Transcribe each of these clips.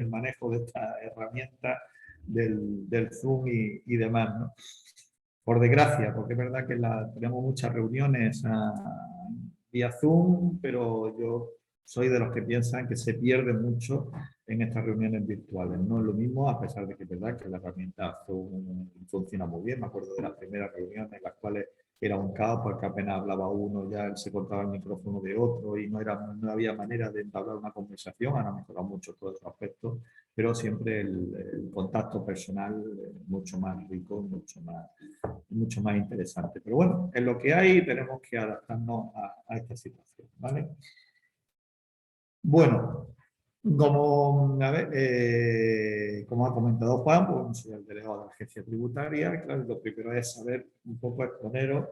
el manejo de esta herramienta del Zoom y demás, ¿no? Por desgracia, porque es verdad que tenemos muchas reuniones vía Zoom, pero yo soy de los que piensan que se pierde mucho en estas reuniones virtuales. No es lo mismo, a pesar de que es verdad que la herramienta Zoom funciona muy bien. Me acuerdo de las primeras reuniones en las cuales era un caos porque apenas hablaba uno, ya se cortaba el micrófono de otro y no había manera de entablar una conversación. Ahora ha mejorado mucho todos esos aspectos, pero siempre el contacto personal es mucho más rico, mucho más interesante. Pero bueno, es lo que hay y tenemos que adaptarnos a esta situación, ¿vale? Bueno, como ha comentado Juan, pues soy el delegado de la agencia tributaria. Claro, lo primero es saber un poco, exponeros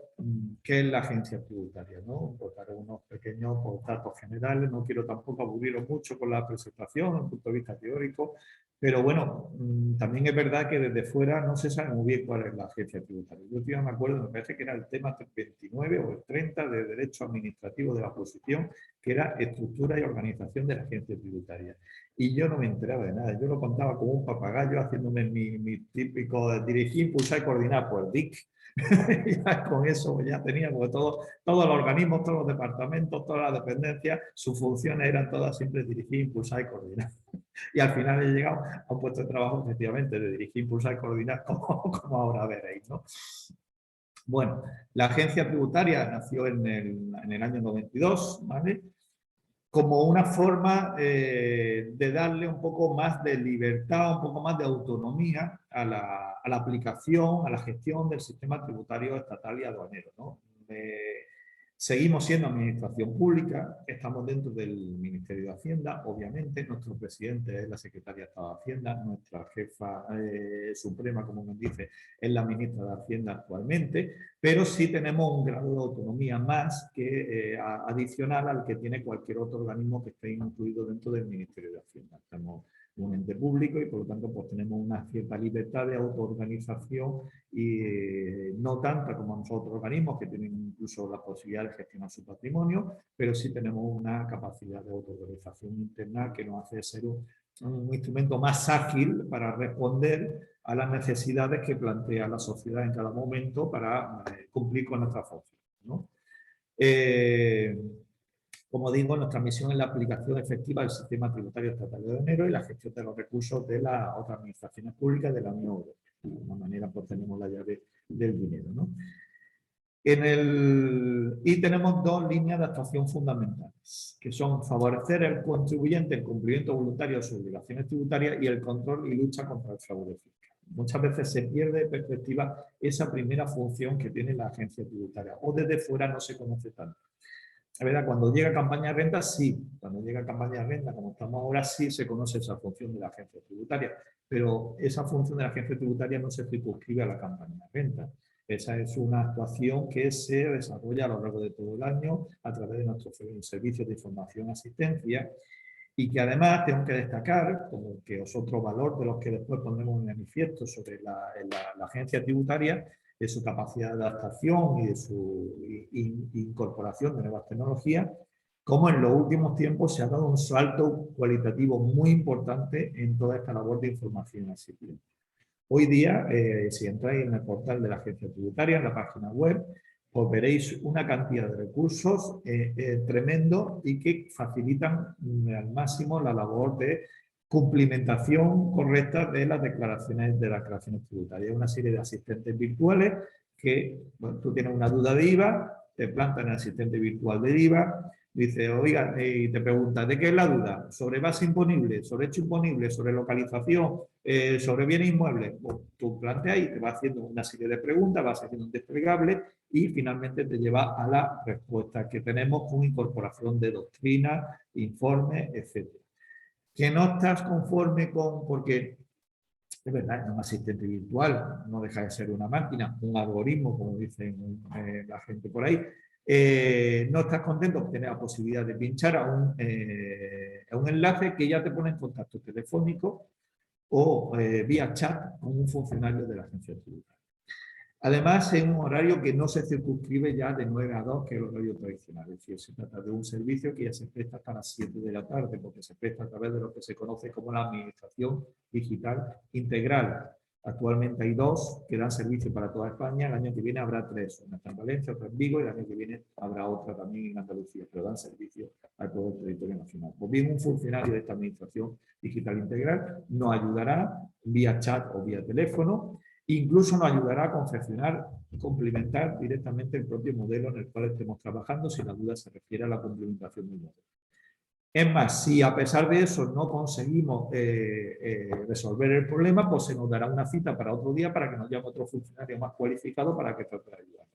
qué es la agencia tributaria, ¿no? Pues dar unos pequeños datos generales. No quiero tampoco aburriros mucho con la presentación desde el punto de vista teórico, pero bueno, también es verdad que desde fuera no se sabe muy bien cuál es la agencia tributaria. Yo me acuerdo, me parece que era el tema 29 o el 30 de Derecho Administrativo de la Oposición, que era estructura y organización de la agencia tributaria. Y yo no me enteraba de nada, yo lo contaba como un papagayo haciéndome mi típico dirigir, impulsar y coordinar, pues DIC. Ya con eso ya teníamos todos los organismos, todos los departamentos, todas las dependencias, sus funciones eran todas siempre dirigir, impulsar y coordinar. Y al final he llegado a un puesto de trabajo efectivamente de dirigir, impulsar y coordinar, como ahora veréis, ¿no? Bueno, la agencia tributaria nació en el año 92, ¿vale? Como una forma de darle un poco más de libertad, un poco más de autonomía a la aplicación, a la gestión del sistema tributario estatal y aduanero, ¿no? Seguimos siendo administración pública, estamos dentro del Ministerio de Hacienda, obviamente, nuestro presidente es la secretaria de Estado de Hacienda, nuestra jefa suprema, como nos dice, es la ministra de Hacienda actualmente, pero sí tenemos un grado de autonomía más que adicional al que tiene cualquier otro organismo que esté incluido dentro del Ministerio de Hacienda. Estamos un ente público y por lo tanto pues tenemos una cierta libertad de autoorganización y no tanta como los otros organismos que tienen incluso la posibilidad de gestionar su patrimonio, pero sí tenemos una capacidad de autoorganización interna que nos hace ser un instrumento más ágil para responder a las necesidades que plantea la sociedad en cada momento para cumplir con nuestra función, ¿no? Como digo, nuestra misión es la aplicación efectiva del sistema tributario estatal de enero y la gestión de los recursos de las otras administraciones públicas de la Unión Europea. De alguna manera, pues tenemos la llave del dinero, ¿no? Y tenemos dos líneas de actuación fundamentales, que son favorecer al contribuyente el cumplimiento voluntario de sus obligaciones tributarias y el control y lucha contra el fraude fiscal. Muchas veces se pierde de perspectiva esa primera función que tiene la agencia tributaria, o desde fuera no se conoce tanto. Es verdad, cuando llega campaña de renta, sí. Cuando llega campaña de renta, como estamos ahora, sí se conoce esa función de la agencia tributaria. Pero esa función de la agencia tributaria no se circunscribe a la campaña de renta. Esa es una actuación que se desarrolla a lo largo de todo el año a través de nuestros servicios de información y asistencia y que además tengo que destacar, como que es otro valor de los que después pondremos en manifiesto sobre la agencia tributaria, de su capacidad de adaptación y de su incorporación de nuevas tecnologías, como en los últimos tiempos se ha dado un salto cualitativo muy importante en toda esta labor de información y asistencia. Hoy día, si entráis en el portal de la agencia tributaria, en la página web, pues veréis una cantidad de recursos tremendo y que facilitan al máximo la labor de cumplimentación correcta de las declaraciones tributarias. Una serie de asistentes virtuales que, bueno, tú tienes una duda de IVA, te plantan el asistente virtual de IVA, dice, oiga, y te pregunta, ¿de qué es la duda? ¿Sobre base imponible? ¿Sobre hecho imponible? ¿Sobre localización? ¿Sobre bienes inmuebles? Pues tú planteas y te va haciendo una serie de preguntas, vas haciendo un desplegable y finalmente te lleva a la respuesta que tenemos con incorporación de doctrina, informes, etc. Que no estás conforme con, porque es verdad, es un asistente virtual, no deja de ser una máquina, un algoritmo, como dicen la gente por ahí. No estás contento de tener la posibilidad de pinchar a un enlace que ya te pone en contacto telefónico o vía chat con un funcionario de la agencia tributaria. Además, es un horario que no se circunscribe ya de 9 a 2, que es el horario tradicional. Es decir, se trata de un servicio que ya se presta hasta las 7 de la tarde, porque se presta a través de lo que se conoce como la Administración Digital Integral. Actualmente hay 2 que dan servicio para toda España. El año que viene habrá 3, una está en Valencia, otra en Vigo, y el año que viene habrá otra también en Andalucía, pero dan servicio a todo el territorio nacional. Pues bien, un funcionario de esta Administración Digital Integral nos ayudará vía chat o vía teléfono. Incluso nos ayudará a confeccionar y complementar directamente el propio modelo en el cual estemos trabajando, si la duda se refiere a la complementación del modelo. Es más, si a pesar de eso no conseguimos resolver el problema, pues se nos dará una cita para otro día para que nos llame otro funcionario más cualificado para que trate de ayudar.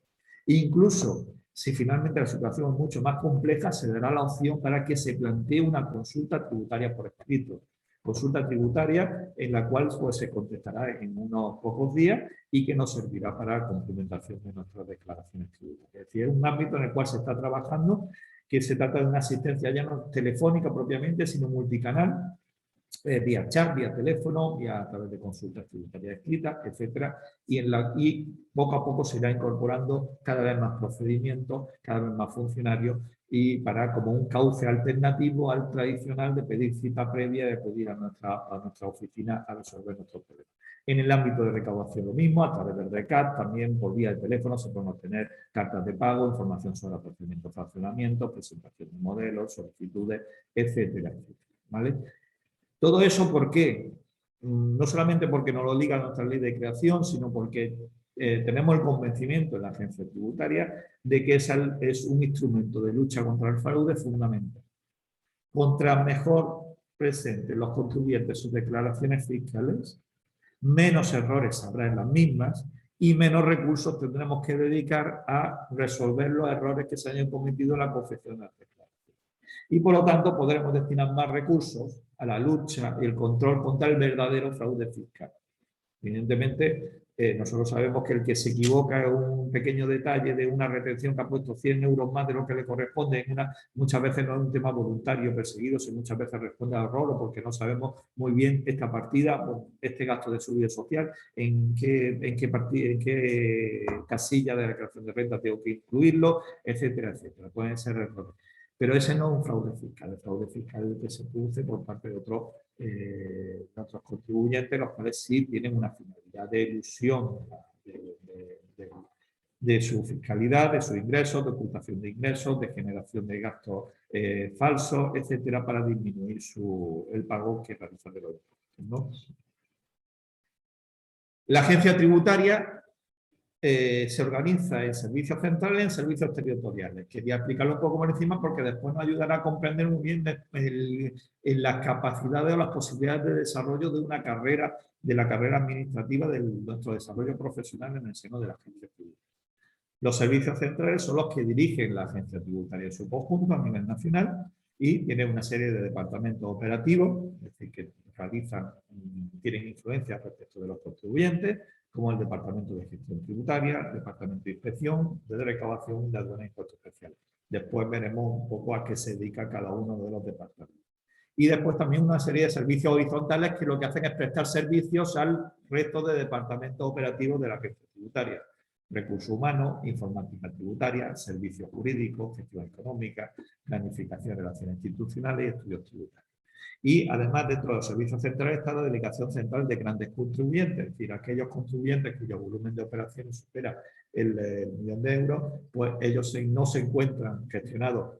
Incluso, si finalmente la situación es mucho más compleja, se dará la opción para que se plantee una consulta tributaria por escrito. Consulta tributaria en la cual pues, se contestará en unos pocos días y que nos servirá para la complementación de nuestras declaraciones tributarias. Es decir, es un ámbito en el cual se está trabajando, que se trata de una asistencia ya no telefónica propiamente, sino multicanal, vía chat, vía teléfono, vía a través de consultas tributarias escritas, etcétera, y poco a poco se irá incorporando cada vez más procedimientos, cada vez más funcionarios, y para como un cauce alternativo al tradicional de pedir cita previa, de pedir a nuestra oficina a resolver nuestros problemas. En el ámbito de recaudación lo mismo, a través del RECAT, también por vía de teléfono se pueden obtener cartas de pago, información sobre procedimientos de fraccionamiento, presentación de modelos, solicitudes, etcétera, etcétera, ¿vale? Todo eso, ¿por qué? No solamente porque nos lo diga nuestra ley de creación, sino porque tenemos el convencimiento en la agencia tributaria de que es un instrumento de lucha contra el fraude fundamental. Contra mejor presenten los contribuyentes sus declaraciones fiscales, menos errores habrá en las mismas y menos recursos tendremos que dedicar a resolver los errores que se hayan cometido en la confección de las declaraciones. Y por lo tanto podremos destinar más recursos a la lucha y el control contra el verdadero fraude fiscal. Evidentemente, nosotros sabemos que el que se equivoca en un pequeño detalle de una retención que ha puesto 100 euros más de lo que le corresponde, muchas veces no es un tema voluntario perseguido, sino muchas veces responde al error o porque no sabemos muy bien esta partida, este gasto de seguridad social, en qué casilla de la declaración de renta tengo que incluirlo, etcétera, etcétera. Pueden ser errores. Pero ese no es un fraude fiscal. El fraude fiscal es el que se produce por parte de otros contribuyentes, los cuales sí tienen una finalidad de ilusión de su fiscalidad, de sus ingresos, de ocultación de ingresos, de generación de gastos falsos, etcétera, para disminuir el pago que realizan de los impuestos, ¿no? La agencia tributaria se organiza en servicios centrales y en servicios territoriales. Quería explicarlo un poco por encima porque después nos ayudará a comprender muy bien en las capacidades o las posibilidades de desarrollo de una carrera, de la carrera administrativa de nuestro desarrollo profesional en el seno de la agencia tributaria. Los servicios centrales son los que dirigen la agencia tributaria en su conjunto a nivel nacional y tienen una serie de departamentos operativos, es decir, que tienen influencia respecto de los contribuyentes, como el Departamento de Gestión Tributaria, el Departamento de Inspección, de Recaudación y de Aduanas e Impuestos Especiales. Después veremos un poco a qué se dedica cada uno de los departamentos. Y después también una serie de servicios horizontales que lo que hacen es prestar servicios al resto de departamentos operativos de la agencia tributaria. Recursos humanos, informática tributaria, servicios jurídicos, gestión económica, planificación de relaciones institucionales y estudios tributarios. Y además dentro de los servicios centrales está la delegación central de grandes contribuyentes, es decir, aquellos contribuyentes cuyo volumen de operaciones supera el millón de euros, pues ellos no se encuentran gestionados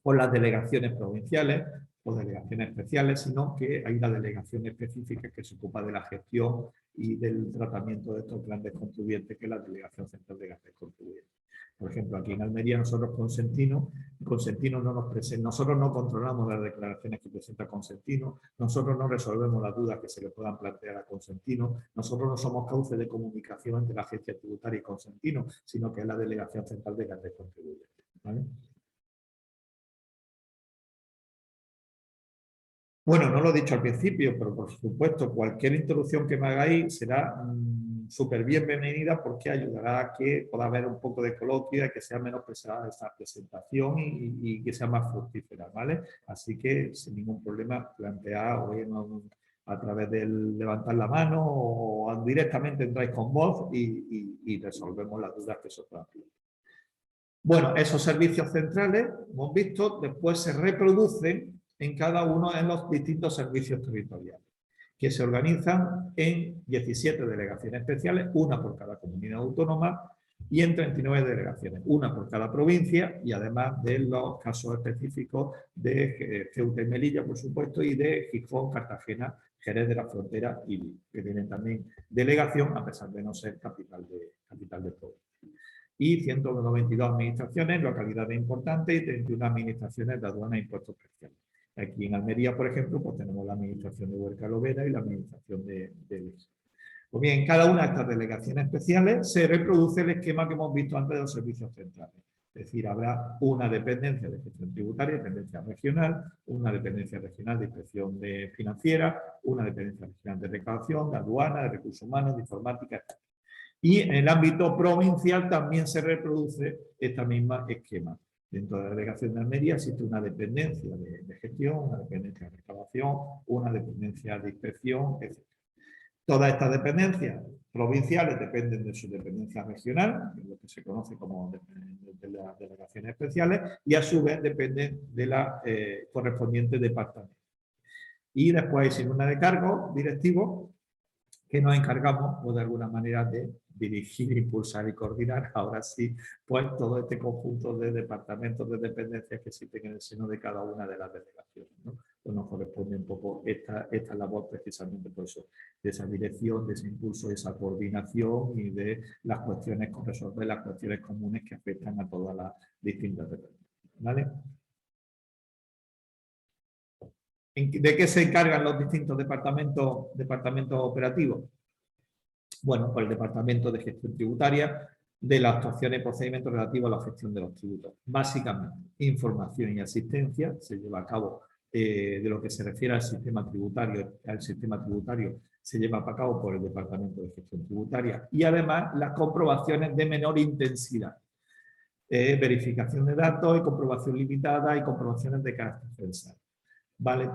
por las delegaciones provinciales o delegaciones especiales, sino que hay una delegación específica que se ocupa de la gestión y del tratamiento de estos grandes contribuyentes, que es la Delegación Central de Grandes Contribuyentes. Por ejemplo, aquí en Almería nosotros Consentino nosotros no controlamos las declaraciones que presenta Consentino, nosotros no resolvemos las dudas que se le puedan plantear a Consentino, nosotros no somos cauce de comunicación entre la agencia tributaria y Consentino, sino que es la Delegación Central de Grandes Contribuyentes, ¿vale? Bueno, no lo he dicho al principio, pero por supuesto, cualquier introducción que me hagáis será súper bienvenida porque ayudará a que pueda haber un poco de coloquio, que sea menos pesada esta presentación y que sea más fructífera, ¿vale? Así que sin ningún problema plantear a través del levantar la mano o directamente entráis con voz y y resolvemos las dudas que se puedan tener. Bueno, esos servicios centrales, hemos visto, después se reproducen en cada uno de los distintos servicios territoriales, que se organizan en 17 delegaciones especiales, una por cada comunidad autónoma, y en 39 delegaciones, una por cada provincia, y además de los casos específicos de Ceuta y Melilla, por supuesto, y de Gijón, Cartagena, Jerez de la Frontera y Vigo, que tienen también delegación, a pesar de no ser capital de provincia. Y 192 administraciones, localidades importantes, y 31 administraciones de aduana e impuestos especiales. Aquí en Almería, por ejemplo, pues tenemos la administración de Huerca Lovera y la administración de Leche. Pues bien, en cada una de estas delegaciones especiales se reproduce el esquema que hemos visto antes de los servicios centrales. Es decir, habrá una dependencia de gestión tributaria, dependencia regional, una dependencia regional de inspección financiera, una dependencia regional de recaudación, de aduana, de recursos humanos, de informática, etc. Y en el ámbito provincial también se reproduce este mismo esquema. Dentro de la delegación de Almería existe una dependencia de gestión, una dependencia de recaudación, una dependencia de inspección, etc. Todas estas dependencias provinciales dependen de su dependencia regional, que es lo que se conoce como de las delegaciones especiales, y a su vez dependen de la correspondiente departamento. Y después hay signos de cargo directivos que nos encargamos, pues, de alguna manera de dirigir, impulsar y coordinar, ahora sí, pues todo este conjunto de departamentos, de dependencias que existen en el seno de cada una de las delegaciones, ¿no? Pues nos corresponde un poco esta labor precisamente por eso, de esa dirección, de ese impulso, de esa coordinación y de las cuestiones, resolver las cuestiones comunes que afectan a todas las distintas dependencias, ¿vale? ¿De qué se encargan los distintos departamentos operativos? Bueno, pues el Departamento de Gestión Tributaria, de las actuaciones y procedimientos relativos a la gestión de los tributos. Básicamente, información y asistencia se lleva a cabo de lo que se refiere al sistema tributario. Se lleva a cabo por el Departamento de Gestión Tributaria y además las comprobaciones de menor intensidad. Verificación de datos y comprobación limitada y comprobaciones de carácter censal. ¿Vale?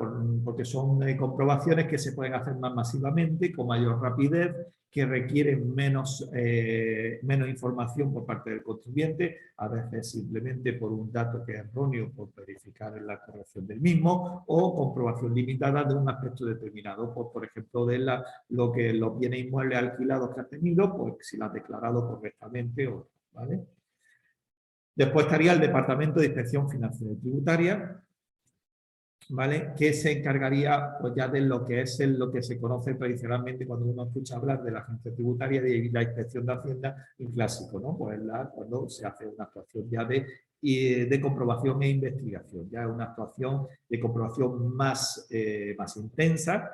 Porque son comprobaciones que se pueden hacer más masivamente, con mayor rapidez, que requieren menos información por parte del contribuyente, a veces simplemente por un dato que es erróneo, por verificar la corrección del mismo, o comprobación limitada de un aspecto determinado, pues, por ejemplo, de los bienes inmuebles alquilados que ha tenido, pues si lo ha declarado correctamente o no, ¿vale? Después estaría el Departamento de Inspección Financiera y Tributaria, ¿vale? Que se encargaría, pues, ya de lo que es lo que se conoce tradicionalmente cuando uno escucha hablar de la agencia tributaria y de la inspección de Hacienda, un clásico, ¿no? Pues cuando se hace una actuación ya de comprobación e investigación, ya una actuación de comprobación más intensa,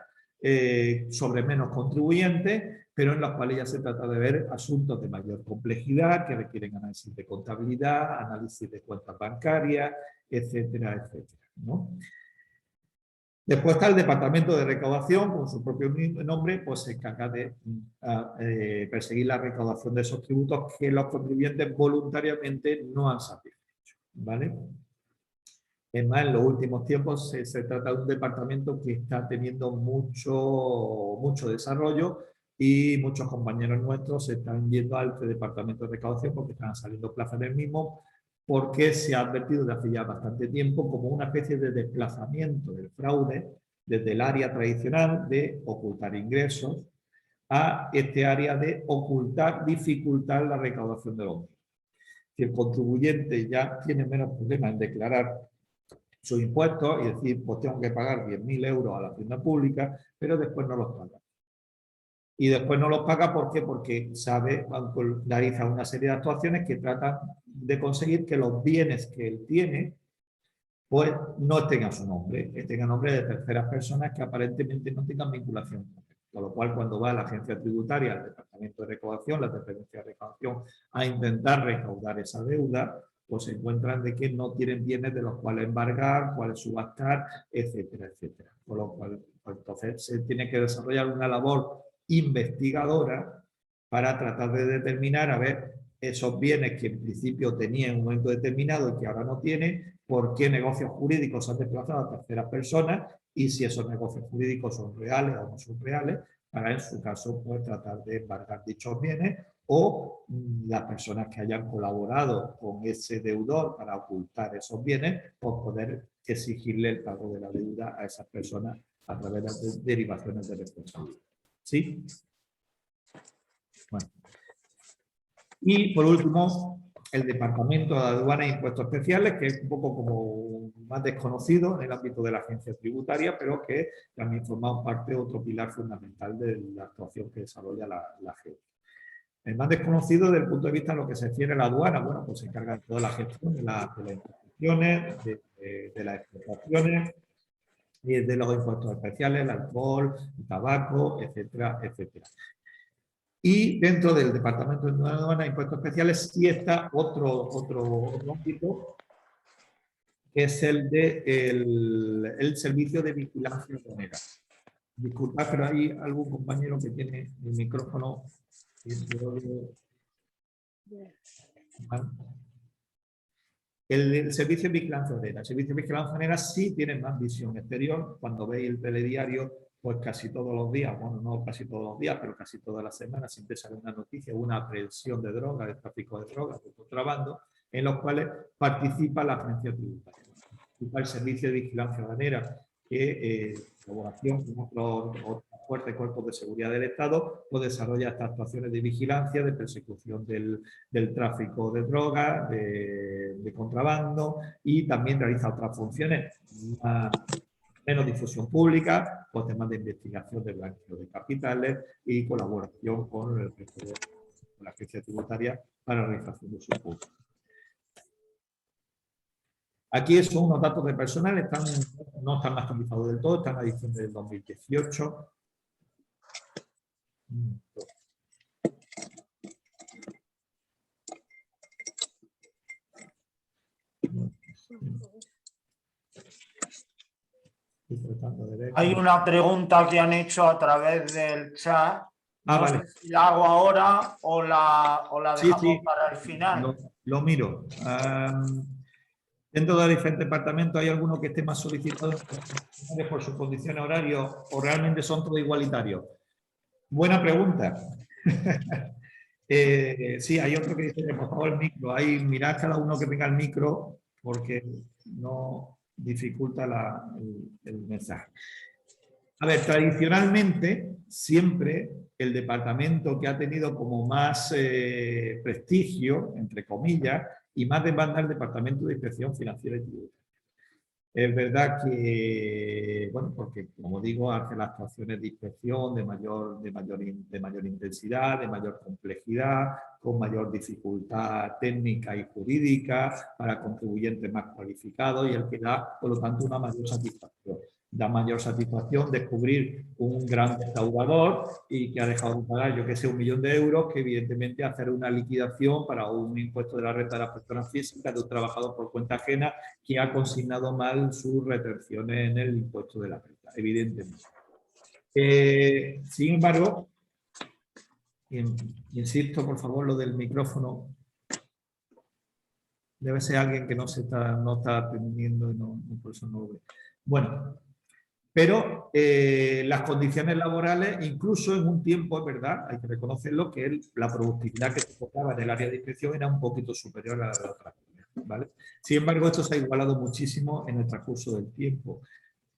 sobre menos contribuyentes, pero en las cuales ya se trata de ver asuntos de mayor complejidad que requieren análisis de contabilidad, análisis de cuentas bancarias, etcétera, etcétera, ¿no? Después está el Departamento de Recaudación, con su propio nombre, pues se encarga de perseguir la recaudación de esos tributos que los contribuyentes voluntariamente no han satisfecho, ¿vale? Es más, en los últimos tiempos se trata de un departamento que está teniendo mucho desarrollo y muchos compañeros nuestros se están yendo al departamento de recaudación porque están saliendo plazas del mismo, porque se ha advertido desde hace ya bastante tiempo como una especie de desplazamiento del fraude desde el área tradicional de ocultar ingresos a este área de dificultar la recaudación de los mismos. Si el contribuyente ya tiene menos problemas en declarar sus impuestos y decir, pues tengo que pagar 10.000 euros a la hacienda pública, pero después no los paga. Y después no los paga, ¿por qué? Porque realiza una serie de actuaciones que tratan de conseguir que los bienes que él tiene, pues no estén a su nombre, estén a nombre de terceras personas que aparentemente no tengan vinculación con él. Con lo cual, cuando va a la agencia tributaria, al departamento de recaudación, la dependencia de recaudación, a intentar recaudar esa deuda, pues se encuentran de que no tienen bienes de los cuales embargar, cuales subastar, etcétera, etcétera. Con lo cual, pues, entonces se tiene que desarrollar una labor investigadora para tratar de determinar, a ver, esos bienes que en principio tenía en un momento determinado y que ahora no tiene, por qué negocios jurídicos se han desplazado a terceras personas y si esos negocios jurídicos son reales o no son reales, para en su caso pues tratar de embargar dichos bienes o las personas que hayan colaborado con ese deudor para ocultar esos bienes, pues poder exigirle el pago de la deuda a esas personas a través de las derivaciones de responsabilidad. ¿Sí? Bueno. Y por último, el Departamento de Aduanas e Impuestos Especiales, que es un poco como más desconocido en el ámbito de la agencia tributaria, pero que también forma parte de otro pilar fundamental de la actuación que desarrolla la agencia. El más desconocido desde el punto de vista de lo que se refiere a la aduana, bueno, pues se encarga de toda la gestión de las importaciones, de las exportaciones, y de los impuestos especiales, el alcohol, el tabaco, etcétera, etcétera. Y dentro del Departamento de Aduanas e Impuestos Especiales sí está otro ámbito, que es el de el servicio de vigilancia aduanera. Disculpad, pero hay algún compañero que tiene el micrófono. El servicio de vigilancia aduanera. El servicio de vigilancia aduanera sí tiene más visión exterior. Cuando veis el telediario, pues casi todos los días, bueno, no casi todos los días, pero casi todas las semanas siempre sale una noticia, una aprehensión de drogas, de tráfico de drogas, de contrabando, en los cuales participa la agencia tributaria. Participa el servicio de vigilancia aduanera, que en colaboración con otros fuertes cuerpos de seguridad del Estado, pues desarrolla estas actuaciones de vigilancia, de persecución del tráfico de drogas, de contrabando, y también realiza otras funciones, menos difusión pública, pues temas de investigación de blanqueo de capitales y colaboración con la agencia tributaria para la realización de su público. Aquí son unos datos de personal, no están actualizados del todo, están a diciembre del 2018. Hay una pregunta que han hecho a través del chat. No vale. sé si la hago ahora o la dejamos para el final. Lo miro. Dentro de los diferentes departamentos, ¿hay alguno que esté más solicitado por su condición horaria o realmente son todos igualitarios? Buena pregunta. Sí, hay otro que dice que por favor el micro. Mirad cada uno que tenga el micro porque no dificulta el mensaje. A ver, tradicionalmente, siempre el departamento que ha tenido como más prestigio, entre comillas, y más demanda el Departamento de Inspección Financiera y Tributaria. Es verdad que, bueno, porque como digo, hace las actuaciones de inspección de mayor intensidad, de mayor complejidad, con mayor dificultad técnica y jurídica, para contribuyentes más cualificados y el que da, por lo tanto, una mayor satisfacción. Da mayor satisfacción descubrir un gran defraudador y que ha dejado de pagar, yo que sé, 1 millón de euros, que evidentemente hacer una liquidación para un impuesto de la renta de las personas físicas de un trabajador por cuenta ajena que ha consignado mal sus retenciones en el impuesto de la renta, evidentemente. Sin embargo, insisto, por favor, lo del micrófono. Debe ser alguien que no está atendiendo y por eso no lo ve. Bueno, pero las condiciones laborales, incluso en un tiempo, es verdad, hay que reconocerlo, que la productividad que se tocaba en el área de inspección era un poquito superior a la de otras, ¿vale? Sin embargo, esto se ha igualado muchísimo en el transcurso del tiempo.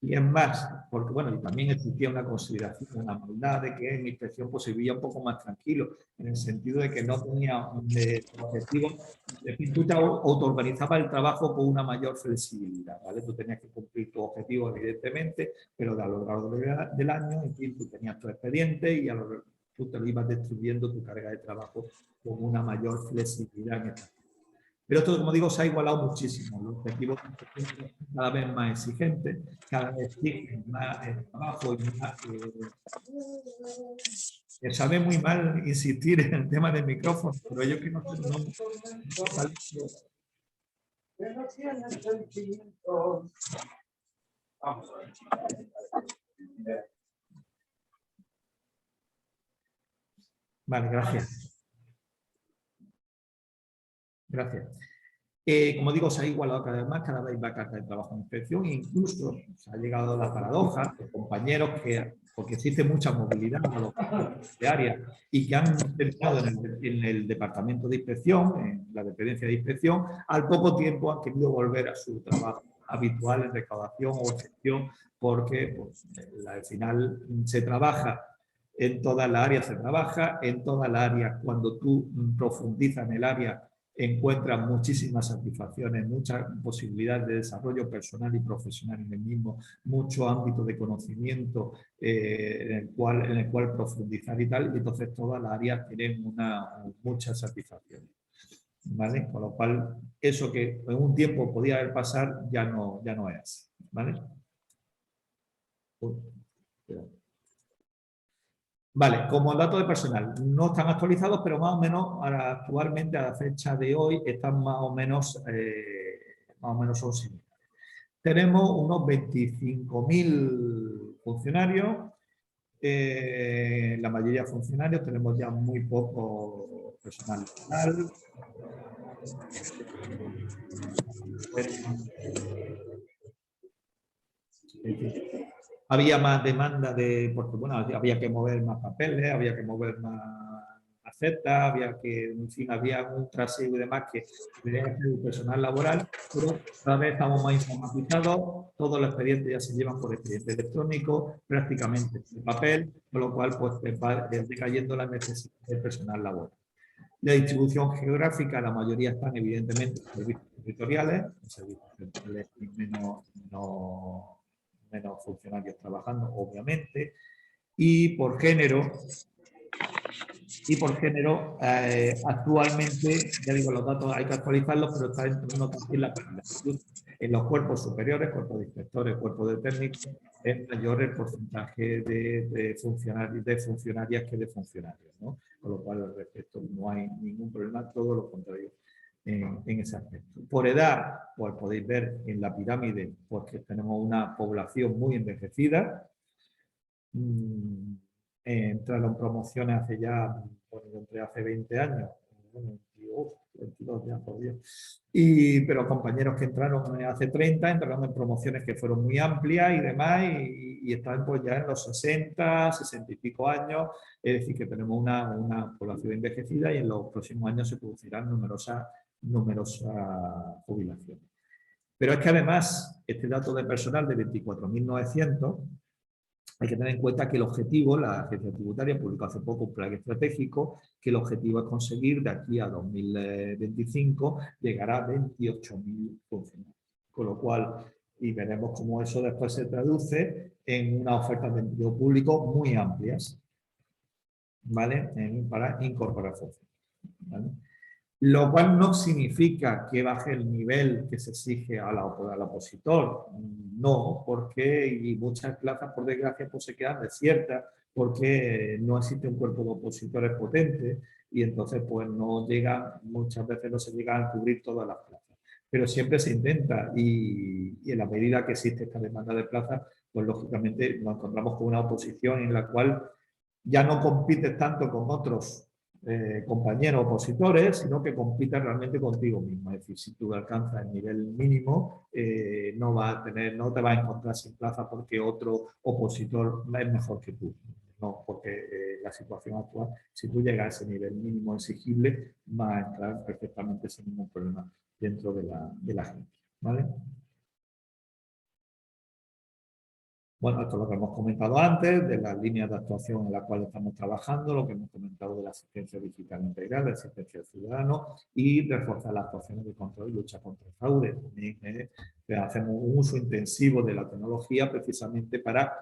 Y es más, porque bueno, y también existía una consideración, una maldad de que en mi inspección pues, se vivía un poco más tranquilo, en el sentido de que no tenía un objetivo, tú te autoorganizabas el trabajo con una mayor flexibilidad, ¿vale? Tú tenías que cumplir tu objetivo, evidentemente, pero a lo largo del año, en fin, tú tenías tu expediente y tú te lo ibas distribuyendo tu carga de trabajo con una mayor flexibilidad en esta. Pero esto, como digo, se ha igualado muchísimo. Los objetivos son cada vez más exigentes, cada vez exigen más trabajo y más... sabe muy mal insistir en el tema del micrófono, pero yo que no Vamos a ver. Vale, gracias. Gracias. Como digo, se ha igualado cada vez va carga de trabajo en inspección e incluso se ha llegado a la paradoja de compañeros que, porque existe mucha movilidad a los de área y que han terminado en el departamento de inspección, en la dependencia de inspección, al poco tiempo han querido volver a su trabajo habitual en recaudación o gestión porque pues, al final se trabaja en toda la área, se trabaja en toda la área. Cuando tú profundizas en el área encuentran muchísimas satisfacciones, muchas posibilidades de desarrollo personal y profesional en el mismo, mucho ámbito de conocimiento en el cual profundizar y tal, y entonces todas las áreas tienen muchas satisfacciones. ¿Vale? Con lo cual, eso que en un tiempo podía haber pasado ya no es así. ¿Vale? Vale, como datos de personal, no están actualizados, pero más o menos actualmente a la fecha de hoy están más o menos son similares. Tenemos unos 25.000 funcionarios, la mayoría funcionarios, tenemos ya muy poco personal laboral. Había más demanda porque bueno, había que mover más papeles, había que mover más aceptas, en fin, había un trasiego y demás que debería ser el personal laboral, pero cada vez estamos más informatizados, todos los expedientes ya se llevan por expediente electrónico, prácticamente de papel, con lo cual pues va decayendo la necesidad del personal laboral. La distribución geográfica, la mayoría están evidentemente en servicios territoriales, menos funcionarios trabajando, obviamente, y por género, actualmente, ya digo, los datos hay que actualizarlos, pero está entrando también la paridad. En los cuerpos superiores, cuerpos de inspectores, cuerpos de técnicos, es mayor el porcentaje de funcionarias que de funcionarios, ¿no? Con lo cual, al respecto, no hay ningún problema, todo lo contrario en ese aspecto. Por edad, pues podéis ver en la pirámide, porque tenemos una población muy envejecida. Entraron promociones hace ya, bueno, entré hace 20 años, 22 ya, por Dios. Pero compañeros que entraron hace 30, entraron en promociones que fueron muy amplias y demás, y están pues ya en los 60, 60 y pico años, es decir, que tenemos una población envejecida y en los próximos años se producirán numerosas jubilaciones. Pero es que además, este dato de personal de 24.900, hay que tener en cuenta que el objetivo, la agencia tributaria publicó hace poco un plan estratégico, que el objetivo es conseguir de aquí a 2025 llegar a 28.000 funcionarios. Con lo cual, y veremos cómo eso después se traduce en unas ofertas de empleo público muy amplias, ¿vale? Para incorporar funcionarios, ¿vale? Lo cual no significa que baje el nivel que se exige al opositor. No, porque y muchas plazas, por desgracia, pues se quedan desiertas porque no existe un cuerpo de opositores potente y entonces pues muchas veces no se llegan a cubrir todas las plazas. Pero siempre se intenta y en la medida que existe esta demanda de plazas, pues lógicamente nos encontramos con una oposición en la cual ya no compites tanto con otros compañeros opositores, sino que compitas realmente contigo mismo. Es decir, si tú alcanzas el nivel mínimo, no te vas a encontrar sin plaza porque otro opositor es mejor que tú. No, porque la situación actual, si tú llegas a ese nivel mínimo exigible, vas a entrar perfectamente sin ningún problema dentro de la agencia. ¿Vale? Bueno, esto es lo que hemos comentado antes, de las líneas de actuación en las cuales estamos trabajando, lo que hemos comentado de la asistencia digital integral, la asistencia al ciudadano y reforzar las actuaciones de control y lucha contra el fraude. También hacemos un uso intensivo de la tecnología precisamente para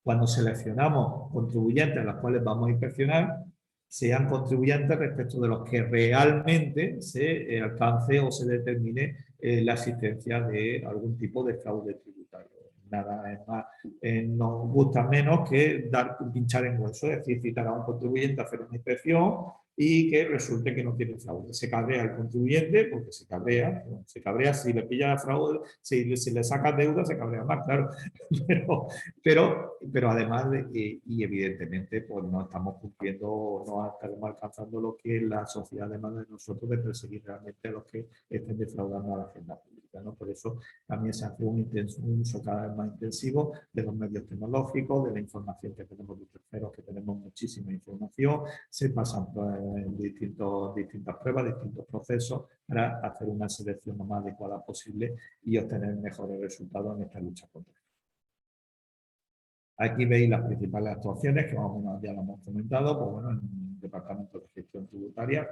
cuando seleccionamos contribuyentes a los cuales vamos a inspeccionar, sean contribuyentes respecto de los que realmente se alcance o se determine la existencia de algún tipo de fraude tributario. Nada es más, nos gusta menos que pinchar en hueso, es decir, citar a un contribuyente a hacer una inspección y que resulte que no tiene fraude. Se cabrea el contribuyente porque se cabrea si le pilla fraude, si le saca deuda se cabrea más, claro, pero además, y evidentemente pues no estamos cumpliendo, no estaremos alcanzando lo que la sociedad demanda de nosotros de perseguir realmente a los que estén defraudando a la hacienda pública, ¿no? Por eso también se hace un uso cada vez más intensivo de los medios tecnológicos, de la información que tenemos de terceros, que tenemos muchísima información, se pasan distintas pruebas, distintos procesos para hacer una selección lo más adecuada posible y obtener mejores resultados en esta lucha contra el fraude. Aquí veis las principales actuaciones, que más o menos ya lo hemos comentado, pues bueno, en el Departamento de Gestión Tributaria,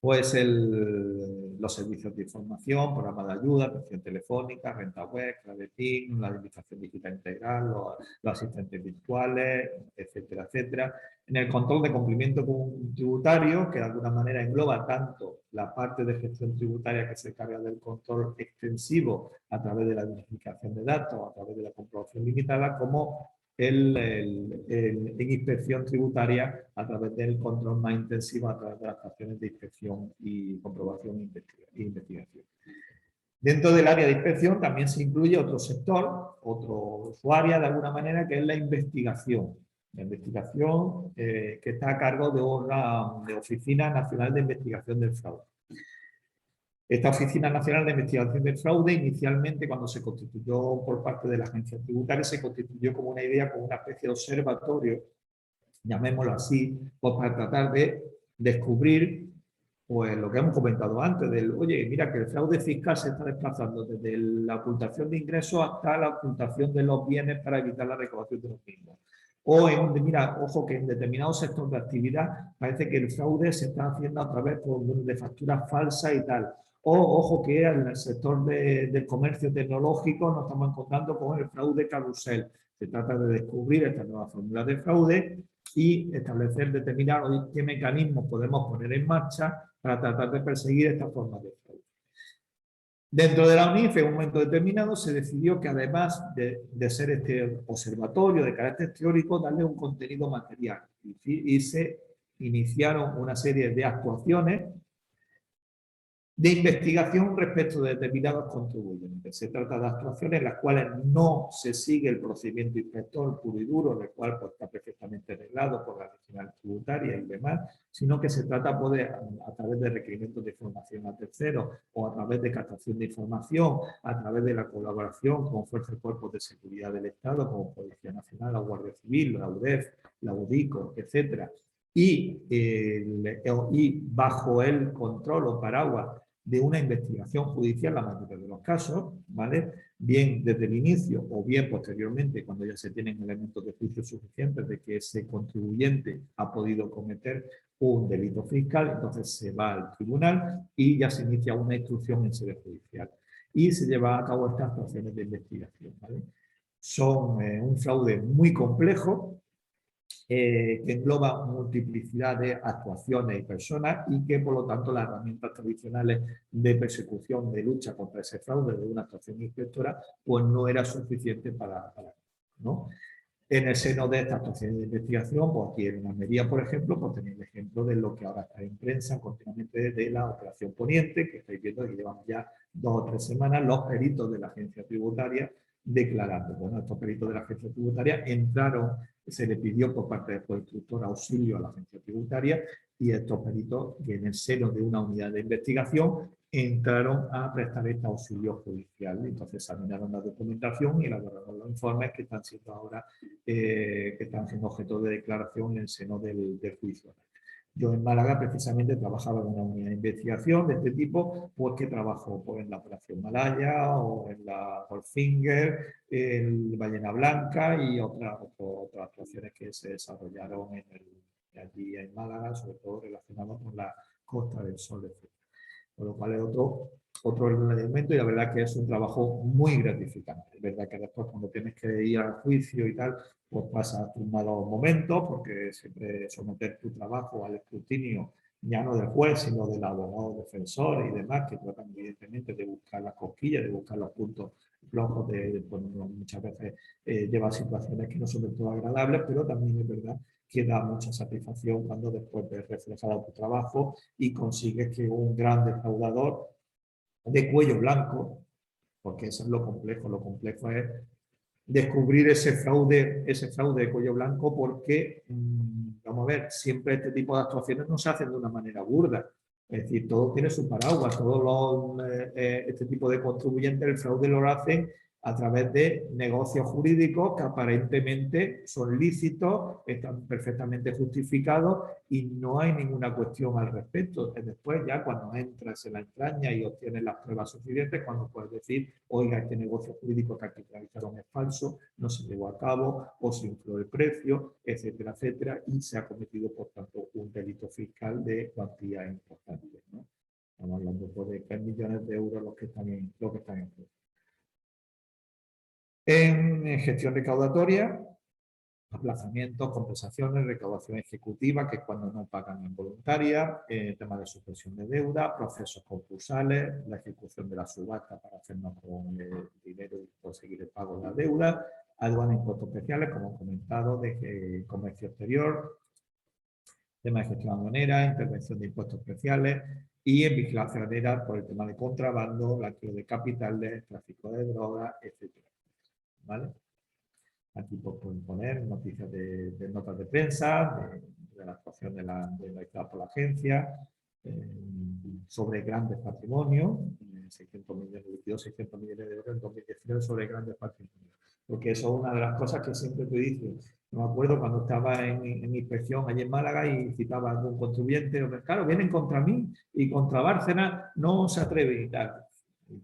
pues los servicios de información, programas de ayuda, atención telefónica, renta web, clave PIN, la administración digital integral, los asistentes virtuales, etcétera, etcétera. En el control de cumplimiento tributario, que de alguna manera engloba tanto la parte de gestión tributaria que se encarga del control extensivo a través de la verificación de datos, a través de la comprobación limitada, como en inspección tributaria a través del control más intensivo a través de las acciones de inspección y comprobación e investigación. Dentro del área de inspección también se incluye otro sector, su área de alguna manera, que es la investigación. La investigación que está a cargo de una Oficina Nacional de Investigación del Fraude. Esta Oficina Nacional de Investigación del Fraude, inicialmente cuando se constituyó por parte de la Agencia Tributaria, se constituyó como una idea, como una especie de observatorio, llamémoslo así, pues para tratar de descubrir pues lo que hemos comentado antes, oye, mira que el fraude fiscal se está desplazando desde la ocultación de ingresos hasta la ocultación de los bienes para evitar la recaudación de los mismos. O mira, ojo que en determinados sectores de actividad parece que el fraude se está haciendo a través de facturas falsas y tal. O ojo que en el sector del comercio tecnológico nos estamos encontrando con el fraude carrusel. Se trata de descubrir estas nuevas fórmulas de fraude y establecer determinados qué mecanismos podemos poner en marcha para tratar de perseguir estas formas de fraude. Dentro de la UNIF, en un momento determinado, se decidió que además de ser este observatorio de carácter teórico, darle un contenido material y se iniciaron una serie de actuaciones de investigación respecto de determinados contribuyentes. Se trata de actuaciones en las cuales no se sigue el procedimiento inspector puro y duro, en el cual pues, está perfectamente arreglado por la Nacional Tributaria y demás, sino que se trata poder, a través de requerimientos de información a terceros o a través de captación de información, a través de la colaboración con fuerzas y cuerpos de seguridad del Estado, como Policía Nacional, la Guardia Civil, la UDEF, la UDICO, etcétera, y bajo el control o paraguas de una investigación judicial, la mayoría de los casos, ¿vale? Bien desde el inicio o bien posteriormente, cuando ya se tienen elementos de juicio suficientes de que ese contribuyente ha podido cometer un delito fiscal, entonces se va al tribunal y ya se inicia una instrucción en sede judicial. Y se lleva a cabo estas actuaciones de investigación, ¿vale? Son un fraude muy complejo, que engloba multiplicidad de actuaciones y personas y que por lo tanto las herramientas tradicionales de persecución, de lucha contra ese fraude de una actuación inspectora, pues no era suficiente para ¿no? En el seno de estas actuaciones de investigación, pues aquí en Almería, por ejemplo, pues tenéis el ejemplo de lo que ahora está en prensa continuamente de la Operación Poniente, que estáis viendo que llevamos ya 2 o 3 semanas, los peritos de la agencia tributaria declarando. Bueno, estos peritos de la agencia tributaria entraron, se le pidió por parte del instructor auxilio a la agencia tributaria y estos peritos, que en el seno de una unidad de investigación, entraron a prestar este auxilio judicial. Entonces examinaron la documentación y elaboraron los informes que están siendo ahora que están siendo objeto de declaración en el seno del juicio. Yo en Málaga precisamente trabajaba en una unidad de investigación de este tipo, pues que trabajo pues, en la Operación Malaya o en la Goldfinger, el Ballena Blanca y otras actuaciones que se desarrollaron allí en Málaga, sobre todo relacionadas con la Costa del Sol, etc. Con lo cual es otro elemento y la verdad que es un trabajo muy gratificante. Es verdad que después cuando tienes que ir al juicio y tal, pues pasas tus malos momentos porque siempre someter tu trabajo al escrutinio ya no del juez, sino del abogado defensor y demás, que tratan evidentemente de buscar las cosquillas, de buscar los puntos flojos, pues, muchas veces lleva a situaciones que no son del todo agradables, pero también es verdad que da mucha satisfacción cuando después ves reflejado tu trabajo y consigues que un gran defraudador de cuello blanco, porque eso es lo complejo es descubrir ese fraude de cuello blanco porque, vamos a ver, siempre este tipo de actuaciones no se hacen de una manera burda. Es decir, todo tiene su paraguas, este tipo de contribuyentes, el fraude lo hacen a través de negocios jurídicos que aparentemente son lícitos, están perfectamente justificados y no hay ninguna cuestión al respecto. Después ya cuando entras en la entraña y obtienes las pruebas suficientes, cuando puedes decir, oiga, este negocio jurídico que aquí realizaron es falso, no se llevó a cabo o se infló el precio, etcétera, etcétera, y se ha cometido, por tanto, un delito fiscal de cuantía importante, ¿no? Estamos hablando pues, de 3 millones de euros los que están en juego. En gestión recaudatoria, aplazamientos, compensaciones, recaudación ejecutiva, que es cuando no pagan involuntaria, tema de suspensión de deuda, procesos concursales, la ejecución de la subasta para hacernos con el dinero y conseguir el pago de la deuda, aduana e impuestos especiales, como he comentado, de comercio exterior, tema de gestión aduanera, intervención de impuestos especiales y en vigilancia aduanera por el tema de contrabando, blanqueo de capitales, tráfico de drogas, etc. ¿Vale? Aquí pues, pueden poner noticias de notas de prensa, de la actuación de la por la agencia, sobre grandes patrimonios, 600 millones, 600 millones de euros en 2019 sobre grandes patrimonios. Porque eso es una de las cosas que siempre te dice. No me acuerdo cuando estaba en inspección allí en Málaga y citaba a algún contribuyente, claro, vienen contra mí y contra Bárcenas no se atreven y tal.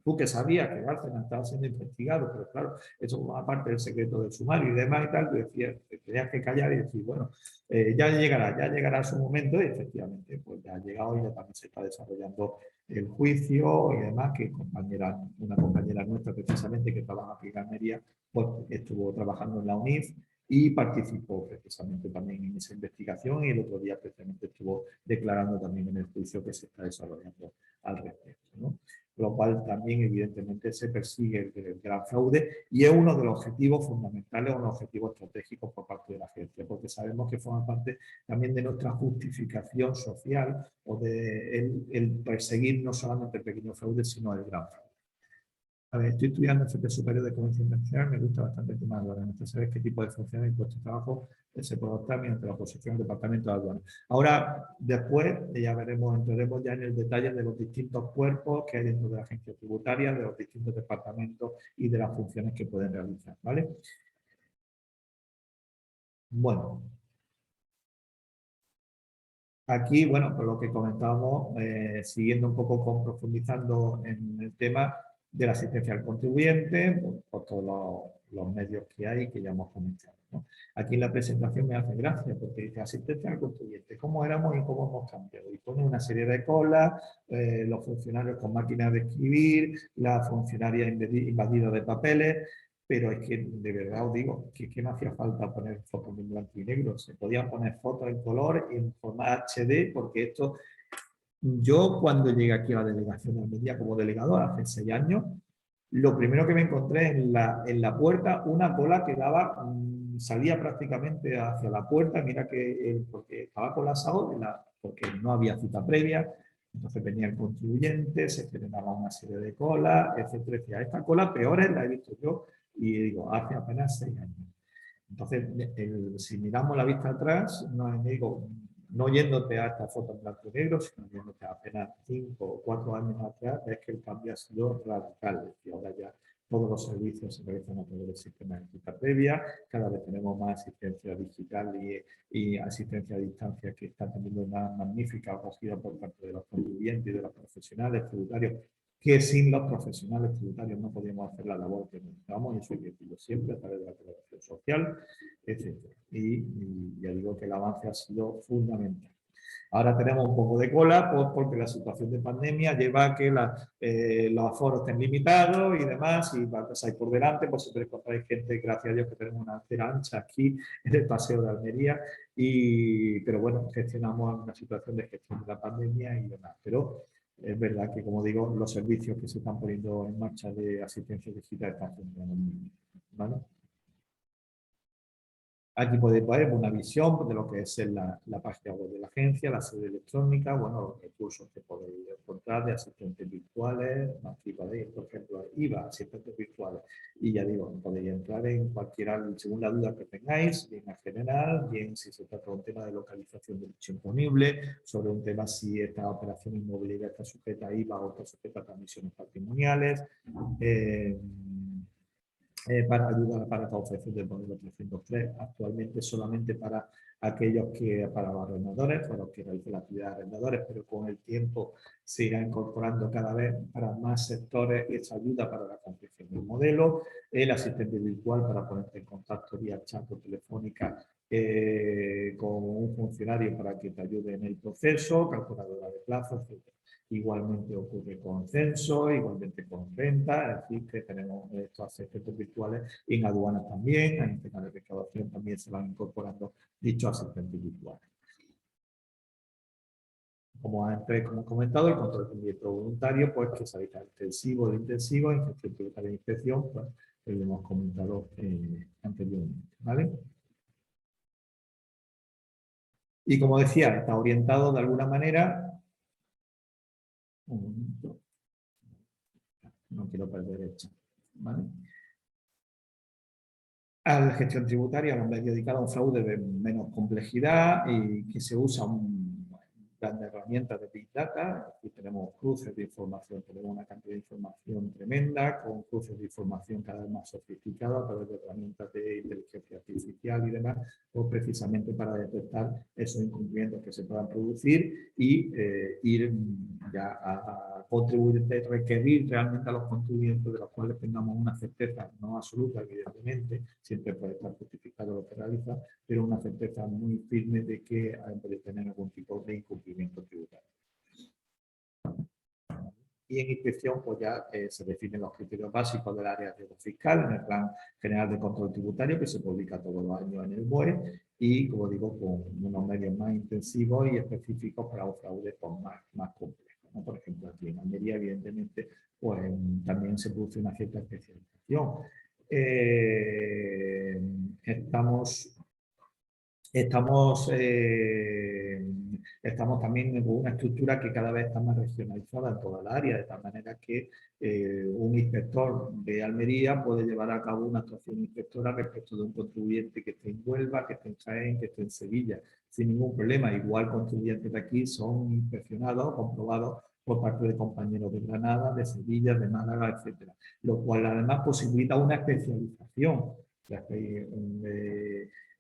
Tú que sabías que Bárcenas estaba siendo investigado, pero claro, eso aparte del secreto del sumario y demás y tal, tú decías, te tenías que callar y decir, bueno, ya llegará su momento y efectivamente, pues ya ha llegado y ya también se está desarrollando el juicio y demás, que una compañera nuestra precisamente que trabaja aquí en Almería, pues estuvo trabajando en la UNIF y participó precisamente también en esa investigación y el otro día precisamente estuvo declarando también en el juicio que se está desarrollando al respecto, ¿no? Lo cual también evidentemente se persigue el gran fraude y es uno de los objetivos fundamentales, unos objetivos estratégicos por parte de la agencia, porque sabemos que forma parte también de nuestra justificación social o de el perseguir no solamente el pequeño fraude, sino el gran fraude. A ver, estoy estudiando el FP Superior de Comercio Internacional, me gusta bastante el tema de aduanas. Saber qué tipo de funciones y puestos de trabajo se puede optar mediante la oposición del Departamento de Aduanas. Ahora, después, ya veremos, entraremos ya en el detalle de los distintos cuerpos que hay dentro de la agencia tributaria, de los distintos departamentos y de las funciones que pueden realizar, ¿vale? Bueno. Aquí, bueno, por lo que comentábamos, siguiendo un poco profundizando en el tema de la asistencia al contribuyente, por todos los medios que hay que ya hemos comentado, ¿no? Aquí en la presentación me hace gracia porque dice asistencia al contribuyente, cómo éramos y cómo hemos cambiado. Y pone una serie de colas, los funcionarios con máquinas de escribir, la funcionaria invadida de papeles. Pero es que de verdad os digo que no hacía falta poner fotos en blanco y negro, se podían poner fotos en color y en formato HD, porque esto, yo cuando llegué aquí a la delegación de Almería como delegado hace 6 años, lo primero que me encontré en la puerta, una cola que daba, salía prácticamente hacia la puerta, mira que porque estaba colapsado, porque no había cita previa, entonces venía el contribuyente, se generaba una serie de colas, etcétera, etcétera. Esta cola peores la he visto yo y digo, hace apenas 6 años. Entonces, si miramos la vista atrás, no digo, no yéndote a esta foto en blanco y negro, sino yéndote apenas 5 o 4 años atrás, es que el cambio ha sido radical. Y ahora ya todos los servicios se realizan a través del sistema de cita previa, cada vez tenemos más asistencia digital y asistencia a distancia que está teniendo una magnífica acogida por parte de los contribuyentes y de los profesionales tributarios, que sin los profesionales tributarios no podíamos hacer la labor que necesitamos, y eso hay que decirlo siempre a través de la colaboración social, etc. Y ya digo que el avance ha sido fundamental. Ahora tenemos un poco de cola, pues porque la situación de pandemia lleva a que los aforos estén limitados y demás, y pasáis por delante, pues siempre encontráis gente, gracias a Dios que tenemos una acera ancha aquí en el Paseo de Almería, pero bueno, gestionamos una situación de gestión de la pandemia y demás. Pero es verdad que, como digo, los servicios que se están poniendo en marcha de asistencia digital están funcionando muy bien, ¿vale? Aquí podéis ver una visión de lo que es la página web de la agencia, la sede electrónica, bueno, los recursos que podéis encontrar de asistentes virtuales. Aquí podéis, por ejemplo, IVA, asistentes virtuales. Y ya digo, podéis entrar en cualquiera, según la duda que tengáis, bien en general, bien si se trata de un tema de localización del hecho imponible, sobre un tema si esta operación inmobiliaria está sujeta a IVA o está sujeta a transmisiones patrimoniales. Para ayudar para esta operación del modelo 303, actualmente solamente para aquellos que, para los arrendadores, para los que realizan la actividad de arrendadores, pero con el tiempo se irá incorporando cada vez para más sectores esa ayuda para la confección del modelo, el asistente virtual para ponerte en contacto vía chat o telefónica con un funcionario para que te ayude en el proceso, calculadora de plazos, etc. Igualmente ocurre con censo, igualmente con renta, es decir, que tenemos estos asistentes virtuales y en aduanas también, en temas de recaudación también se van incorporando dichos asistentes virtuales. Como antes como comentado, el control de cumplimiento voluntario, pues que se habita intensivo de intensivo, inspección tributaria de inspección, pues lo hemos comentado anteriormente, ¿vale? Y como decía, está orientado de alguna manera, no quiero perder el chat, ¿vale? A la gestión tributaria, nos hemos dedicado a un fraude de menos complejidad y que se usa grandes herramientas de Big Data. Aquí tenemos cruces de información, tenemos una cantidad de información tremenda, con cruces de información cada vez más sofisticados a través de herramientas de inteligencia artificial y demás, pues precisamente para detectar esos incumplimientos que se puedan producir y ir ya a contribuir, requerir realmente a los contribuyentes de los cuales tengamos una certeza no absoluta, evidentemente, siempre puede estar justificado lo que realiza, pero una certeza muy firme de que puede tener algún tipo de incumplimiento tributario. Y en inspección, pues ya se definen los criterios básicos del área de riesgo fiscal en el Plan General de Control Tributario, que se publica todos los años en el BOE, y, como digo, con unos medios más intensivos y específicos para los fraudes pues, más complejos, ¿no? Por ejemplo, aquí en Almería, evidentemente, pues también se produce una cierta especialización. Estamos también en una estructura que cada vez está más regionalizada en toda el área, de tal manera que un inspector de Almería puede llevar a cabo una actuación inspectora respecto de un contribuyente que esté en Huelva, que esté en Jaén, que esté en Sevilla, sin ningún problema. Igual contribuyentes de aquí son inspeccionados, comprobados por parte de compañeros de Granada, de Sevilla, de Málaga, etc. Lo cual además posibilita una especialización.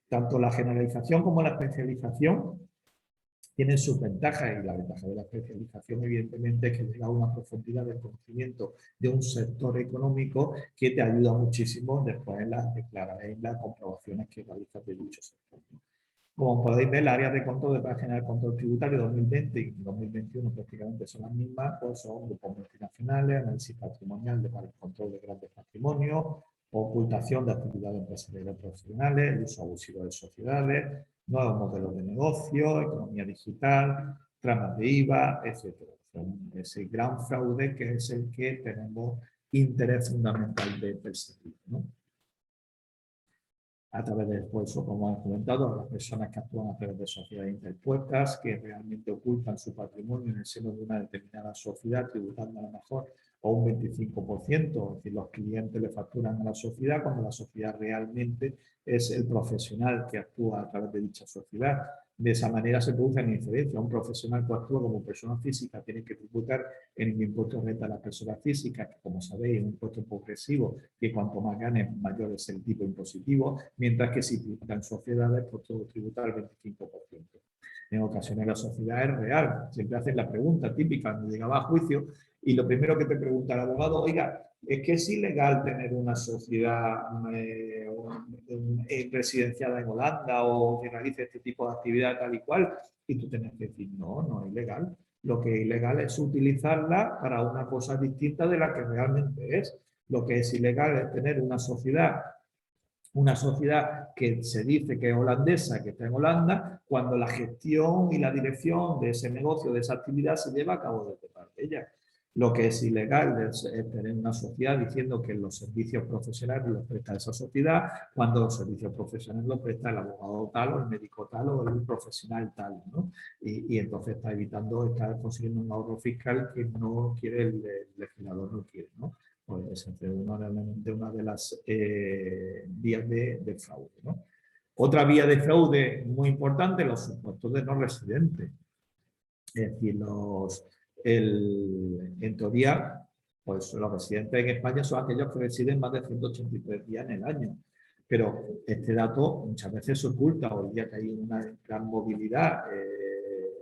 Tanto la generalización como la especialización tienen sus ventajas, y la ventaja de la especialización evidentemente es que llega a una profundidad del conocimiento de un sector económico que te ayuda muchísimo después en las comprobaciones que realizas de dicho sector. Como podéis ver, las áreas de control del Plan General de Control Tributario 2020 y 2021 prácticamente son las mismas, pues son grupos multinacionales, análisis patrimonial para el control de grandes patrimonios, ocultación de actividades empresariales profesionales, el uso abusivo de sociedades, nuevos modelos de negocio, economía digital, tramas de IVA, etc. Ese gran fraude que es el que tenemos interés fundamental de perseguir, ¿no? A través del esfuerzo, como hemos comentado, las personas que actúan a través de sociedades interpuestas, que realmente ocultan su patrimonio en el seno de una determinada sociedad, tributando a lo mejor o un 25%, es decir, los clientes le facturan a la sociedad cuando la sociedad realmente es el profesional que actúa a través de dicha sociedad. De esa manera se produce una diferencia. Un profesional que actúa como persona física tiene que tributar en el impuesto de renta a las personas físicas, que como sabéis es un impuesto progresivo, que cuanto más gane, mayor es el tipo impositivo, mientras que si tributan sociedades, pues todo tributa al 25%. En ocasiones la sociedad es real. Siempre hacen la pregunta típica cuando llegaba a juicio y lo primero que te pregunta el abogado, oiga, es que es ilegal tener una sociedad residenciada en Holanda o que realice este tipo de actividad tal y cual, y tú tienes que decir, no, no es ilegal. Lo que es ilegal es utilizarla para una cosa distinta de la que realmente es. Lo que es ilegal es tener una sociedad que se dice que es holandesa, que está en Holanda, cuando la gestión y la dirección de ese negocio, de esa actividad, se lleva a cabo desde parte de ella. Lo que es ilegal es tener una sociedad diciendo que los servicios profesionales los presta esa sociedad, cuando los servicios profesionales los presta el abogado tal, o el médico tal, o el profesional tal, ¿no? Y entonces está evitando, está consiguiendo un ahorro fiscal que no quiere el legislador, no quiere, ¿no? Pues esa es una de las vías de fraude, ¿no? Otra vía de fraude muy importante, los supuestos de no residentes. Es decir, en teoría, pues los residentes en España son aquellos que residen más de 183 días en el año. Pero este dato muchas veces se oculta. Hoy día que hay una gran movilidad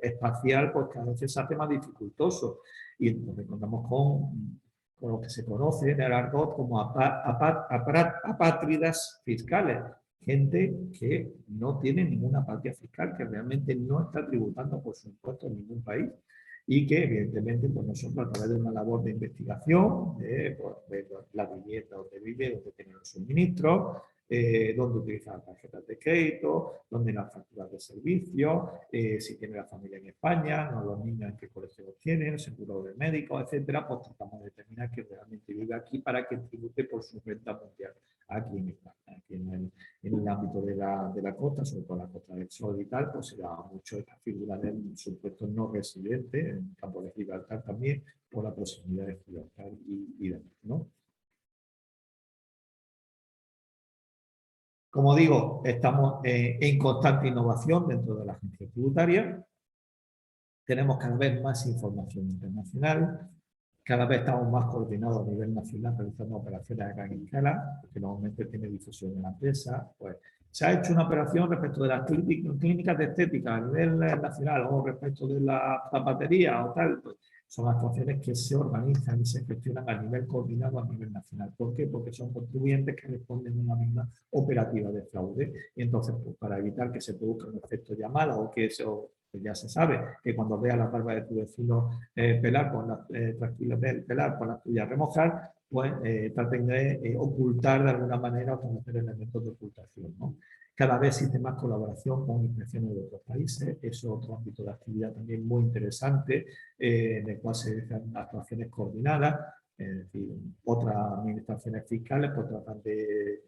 espacial, pues cada vez se hace más dificultoso. Y nos encontramos con lo que se conoce en el argot como apátridas fiscales. Gente que no tiene ninguna patria fiscal, que realmente no está tributando por su impuesto en ningún país y que evidentemente pues nosotros a través de una labor de investigación, pues, de la vivienda donde vive, donde tiene los suministros, donde utiliza las tarjetas de crédito, donde las facturas de servicio, si tiene la familia en España, no los niños en qué colegio los tienen, seguro de médico, etcétera, pues tratamos de determinar que realmente vive aquí para que tribute por su renta mundial aquí en España, aquí en el ámbito de la costa, sobre todo la Costa del Sol y tal, pues se da mucho esta figura del supuesto no residente, en el campo de Gibraltar también, por la proximidad de Gibraltar y demás, ¿no? Como digo, estamos en constante innovación dentro de la agencia tributaria. Tenemos cada vez más información internacional. Cada vez estamos más coordinados a nivel nacional realizando operaciones a gran escala, porque normalmente tiene difusión en la empresa. Pues, se ha hecho una operación respecto de las clínicas de estética a nivel nacional o respecto de la zapatería o tal. Pues, son actuaciones que se organizan y se gestionan a nivel coordinado a nivel nacional. ¿Por qué? Porque son contribuyentes que responden a una misma operativa de fraude. Y entonces, pues, para evitar que se produzca un efecto llamada o que eso, pues ya se sabe que cuando veas la barba de tu vecino pelar con las tranquilas de pelar con las tuyas remojar, pues traten de ocultar de alguna manera o conocer elementos de ocultación, ¿no? Cada vez existe más colaboración con inspecciones de otros países, es otro ámbito de actividad también muy interesante, en el cual se hacen actuaciones coordinadas, es decir, otras administraciones fiscales pues tratan de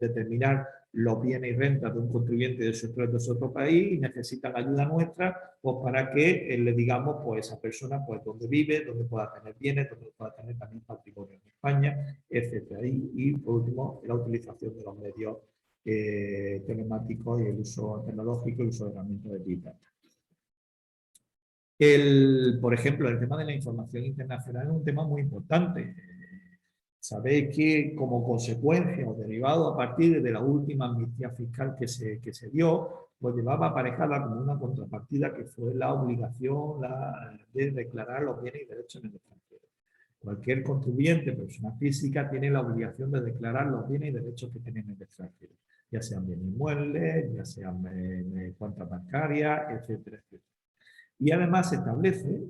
determinar los bienes y rentas de un contribuyente de su otro país y necesitan ayuda nuestra pues para que le digamos pues esa persona pues dónde vive, dónde pueda tener bienes, dónde pueda tener también patrimonio en España, etcétera. Y por último, la utilización de los medios telemáticos y el uso tecnológico y el uso de herramientas de Big Data. Por ejemplo, el tema de la información internacional es un tema muy importante. Sabéis que como consecuencia o derivado a partir de la última amnistía fiscal que se dio, pues llevaba aparejada como una contrapartida que fue la obligación de declarar los bienes y derechos en el extranjero. Cualquier contribuyente, persona física, tiene la obligación de declarar los bienes y derechos que tiene en el extranjero, ya sean bienes inmuebles, ya sean cuentas bancarias, etcétera, etcétera. Y además se establece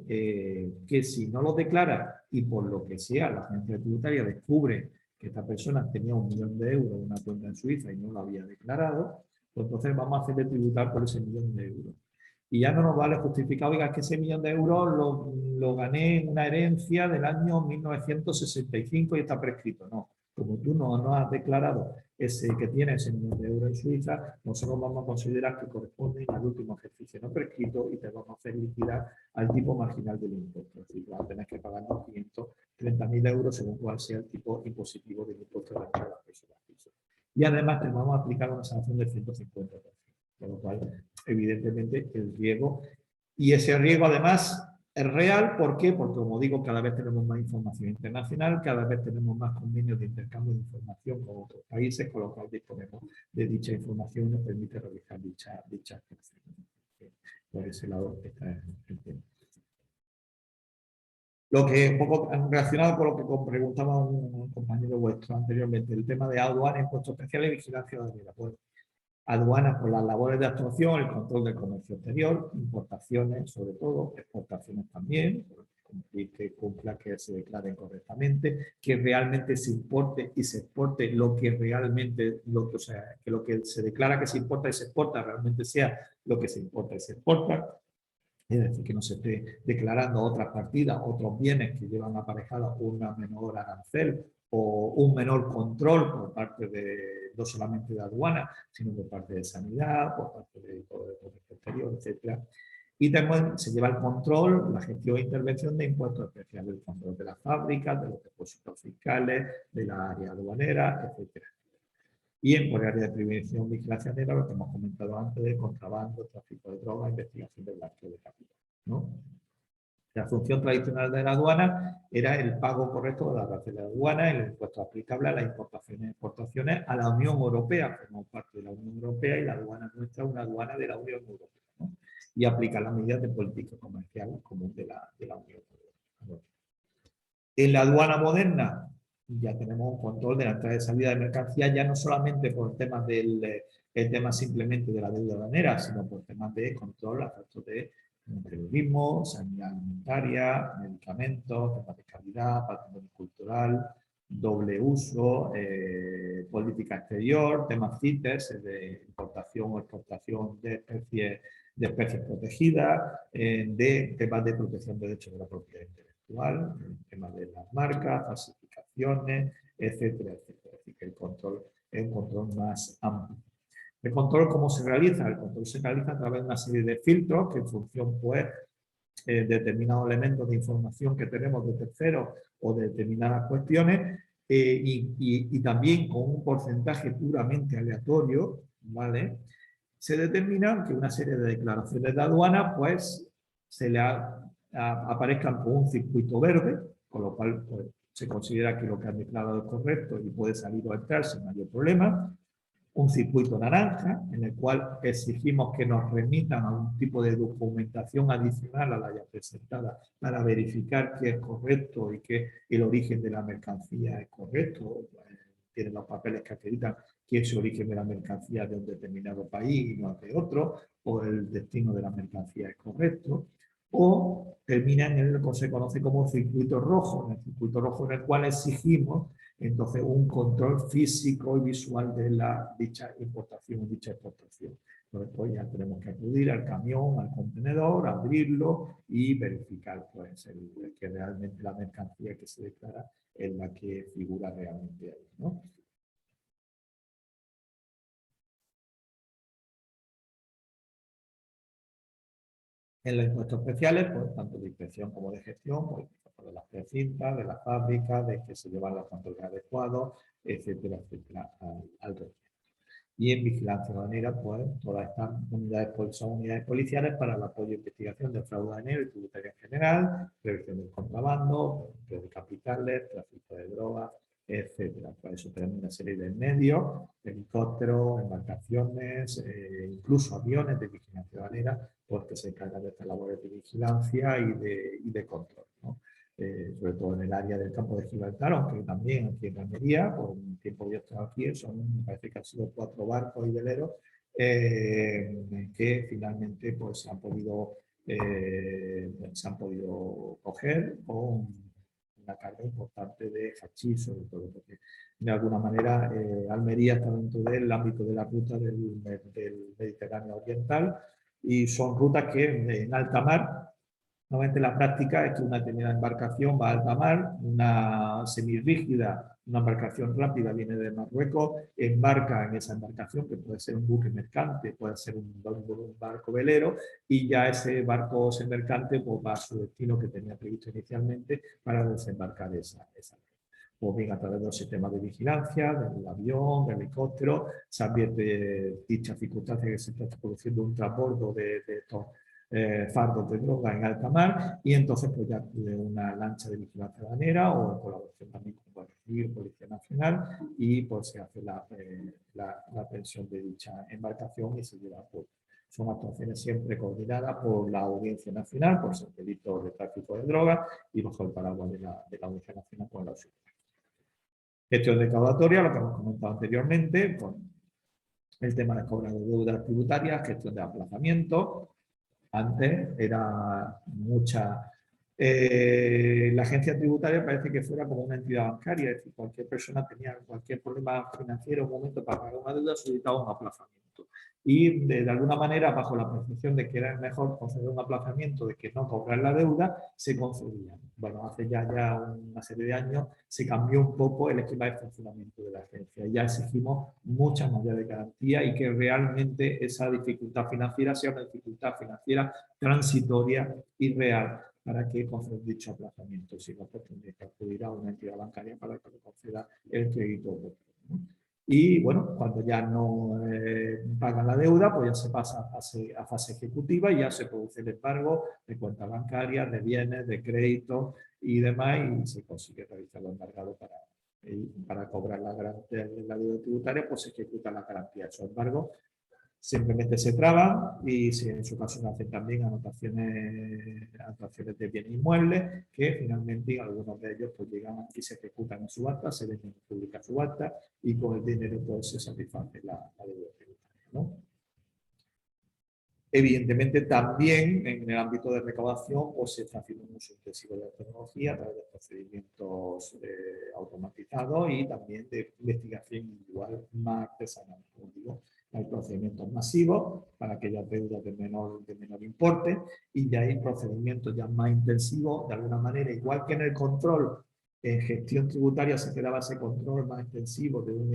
que si no lo declara y por lo que sea la agencia tributaria descubre que esta persona tenía 1 millón de euros en una cuenta en Suiza y no lo había declarado, pues entonces vamos a hacerle tributar por ese 1 millón de euros. Y ya no nos vale justificar, oiga, que ese 1 millón de euros lo gané en una herencia del año 1965 y está prescrito. No, como tú no has declarado ese que tiene ese 1 millón de euros en Suiza, nosotros vamos a considerar que corresponde al último ejercicio no prescrito y te vamos a hacer liquidar al tipo marginal del impuesto. Es decir, vas a tener que pagar 530.000 euros según cuál sea el tipo impositivo del impuesto de la persona física. Y además te vamos a aplicar una sanción del 150%. Con lo cual, evidentemente, el riesgo, y ese riesgo además es real, ¿por qué? Porque, como digo, cada vez tenemos más información internacional, cada vez tenemos más convenios de intercambio de información con otros países, con lo cual disponemos de dicha información y nos permite realizar dichas acciones. Por ese lado está el tema. Lo que un poco relacionado con lo que preguntaba un compañero vuestro anteriormente, el tema de aduana, impuestos especiales y vigilancia aduanera. Pues, aduanas por las labores de actuación, el control del comercio exterior, importaciones sobre todo, exportaciones también, cumplir que cumpla, que se declaren correctamente, que realmente se importe y se exporte lo que realmente, o sea, que lo que se declara que se importa y se exporta realmente sea lo que se importa y se exporta. Es decir, que no se esté declarando otras partidas, otros bienes que llevan aparejada una menor arancel o un menor control por parte de, no solamente de aduana, sino por parte de sanidad, por parte de comercio exterior, etc. Y también se lleva el control, la gestión e intervención de impuestos especiales, el control de las fábricas, de los depósitos fiscales, de la área aduanera, etc. Y en por área de prevención y vigilancia negra, lo que hemos comentado antes de contrabando, tráfico de drogas, investigación del blanqueo de capital, ¿no? La función tradicional de la aduana era el pago correcto de la aranceles de aduana, el impuesto aplicable a las importaciones y exportaciones a la Unión Europea, como parte de la Unión Europea, y la aduana nuestra es una aduana de la Unión Europea, ¿no? Y aplicar las medidas de política comercial común de la Unión Europea. En la aduana moderna ya tenemos un control de la entrada y salida de mercancías, ya no solamente por temas el tema simplemente de la deuda aduanera, sino por temas de control a efectos de terrorismo, sanidad alimentaria, medicamentos, temas de calidad, patrimonio cultural, doble uso, política exterior, temas CITES, de importación o exportación de especies protegidas, de temas de protección de derechos de la propiedad intelectual, el tema de las marcas, falsificaciones, etcétera, etcétera. Así que el control es un control más amplio. ¿El control cómo se realiza? El control se realiza a través de una serie de filtros que en función, pues, determinados elementos de información que tenemos de terceros o de determinadas cuestiones y también con un porcentaje puramente aleatorio, ¿vale? Se determina que una serie de declaraciones de aduana, pues, aparezcan con un circuito verde, con lo cual pues, se considera que lo que han declarado es correcto y puede salir o entrar sin mayor problema. Un circuito naranja, en el cual exigimos que nos remitan a un tipo de documentación adicional a la ya presentada para verificar que es correcto y que el origen de la mercancía es correcto. Tienen los papeles que acreditan que ese origen de la mercancía es de un determinado país y no de otro, o el destino de la mercancía es correcto, o termina en lo que se conoce como circuito rojo, en el circuito rojo en el cual exigimos entonces un control físico y visual de dicha importación y dicha exportación. Entonces pues ya tenemos que acudir al camión, al contenedor, abrirlo y verificar pues, que realmente la mercancía que se declara es la que figura realmente ahí, ¿no? En los impuestos especiales, pues, tanto de inspección como de gestión, pues, de las precintas, de las fábricas, de que se llevan los controles adecuados, etcétera, etcétera, al respecto. Y en vigilancia aduanera, pues todas estas unidades son unidades policiales para el apoyo e investigación del fraude aduanero y tributario en general, prevención del contrabando, de capitales, tráfico de drogas, etcétera. Para eso tenemos una serie de medios, helicópteros, embarcaciones, incluso aviones de vigilancia aduanera, pues que se encargan de estas labores de vigilancia y de control, ¿no? Sobre todo en el área del campo de Gibraltar, aunque también aquí en Almería, por un tiempo que yo he estado aquí, me parece que han sido 4 barcos y veleros que finalmente pues, se han podido coger con una carga importante de hachís, sobre todo, porque de alguna manera Almería está dentro del ámbito de la ruta del Mediterráneo Oriental y son rutas que en alta mar. Normalmente la práctica es que una determinada embarcación va a alta mar, una semirrígida, una embarcación rápida viene de Marruecos, embarca en esa embarcación, que puede ser un buque mercante, puede ser un barco velero, y ya ese barco mercante pues, va a su destino que tenía previsto inicialmente para desembarcar esa o bien a través de los sistemas de vigilancia, del avión, del helicóptero, se advierte dicha circunstancia que se está produciendo un transbordo de estos fardos de droga en alta mar y entonces pues ya acude una lancha de vigilancia aduanera o en colaboración también con Guardia Civil, Policía Nacional y pues se hace la aprehensión de dicha embarcación y se lleva a puerto. Son actuaciones siempre coordinadas por la Audiencia Nacional, por ser delitos de tráfico de drogas y bajo el paraguas de la Audiencia Nacional con la auxiliar. Gestión recaudatoria, lo que hemos comentado anteriormente, con el tema de cobro de deudas tributarias, gestión de aplazamiento. Antes era mucha... la agencia tributaria parece que fuera como una entidad bancaria, es decir, cualquier persona tenía cualquier problema financiero, un momento para pagar una deuda, solicitaba un aplazamiento. Y de alguna manera, bajo la percepción de que era mejor conceder un aplazamiento, de que no cobrar la deuda, se concedía. Bueno, hace ya una serie de años se cambió un poco el esquema de funcionamiento de la agencia. Ya exigimos muchas mayores garantías y que realmente esa dificultad financiera sea una dificultad financiera transitoria y real para que conceda dicho aplazamiento. Si no, pues tendría que acudir a una entidad bancaria para que le conceda el crédito. Y bueno, cuando ya no pagan la deuda, pues ya se pasa a fase ejecutiva y ya se produce el embargo de cuentas bancarias, de bienes, de créditos y demás, y se consigue realizar los embargados para cobrar la garantía de la deuda tributaria, pues se ejecuta la garantía. Esos embargos simplemente se traban y en su caso se hacen también anotaciones de bienes inmuebles que finalmente algunos de ellos pues llegan y se ejecutan en subasta, se venden en pública subasta y con el dinero pues se satisface la deuda tributaria, ¿no? Evidentemente también en el ámbito de recaudación pues, se está haciendo un uso intensivo de la tecnología a través de procedimientos automatizados y también de investigación individual más artesanal, como digo. Hay procedimientos masivos para aquellas deudas de menor importe y ya hay procedimientos ya más intensivos, de alguna manera, igual que en el control, en gestión tributaria se quedaba ese control más intensivo de un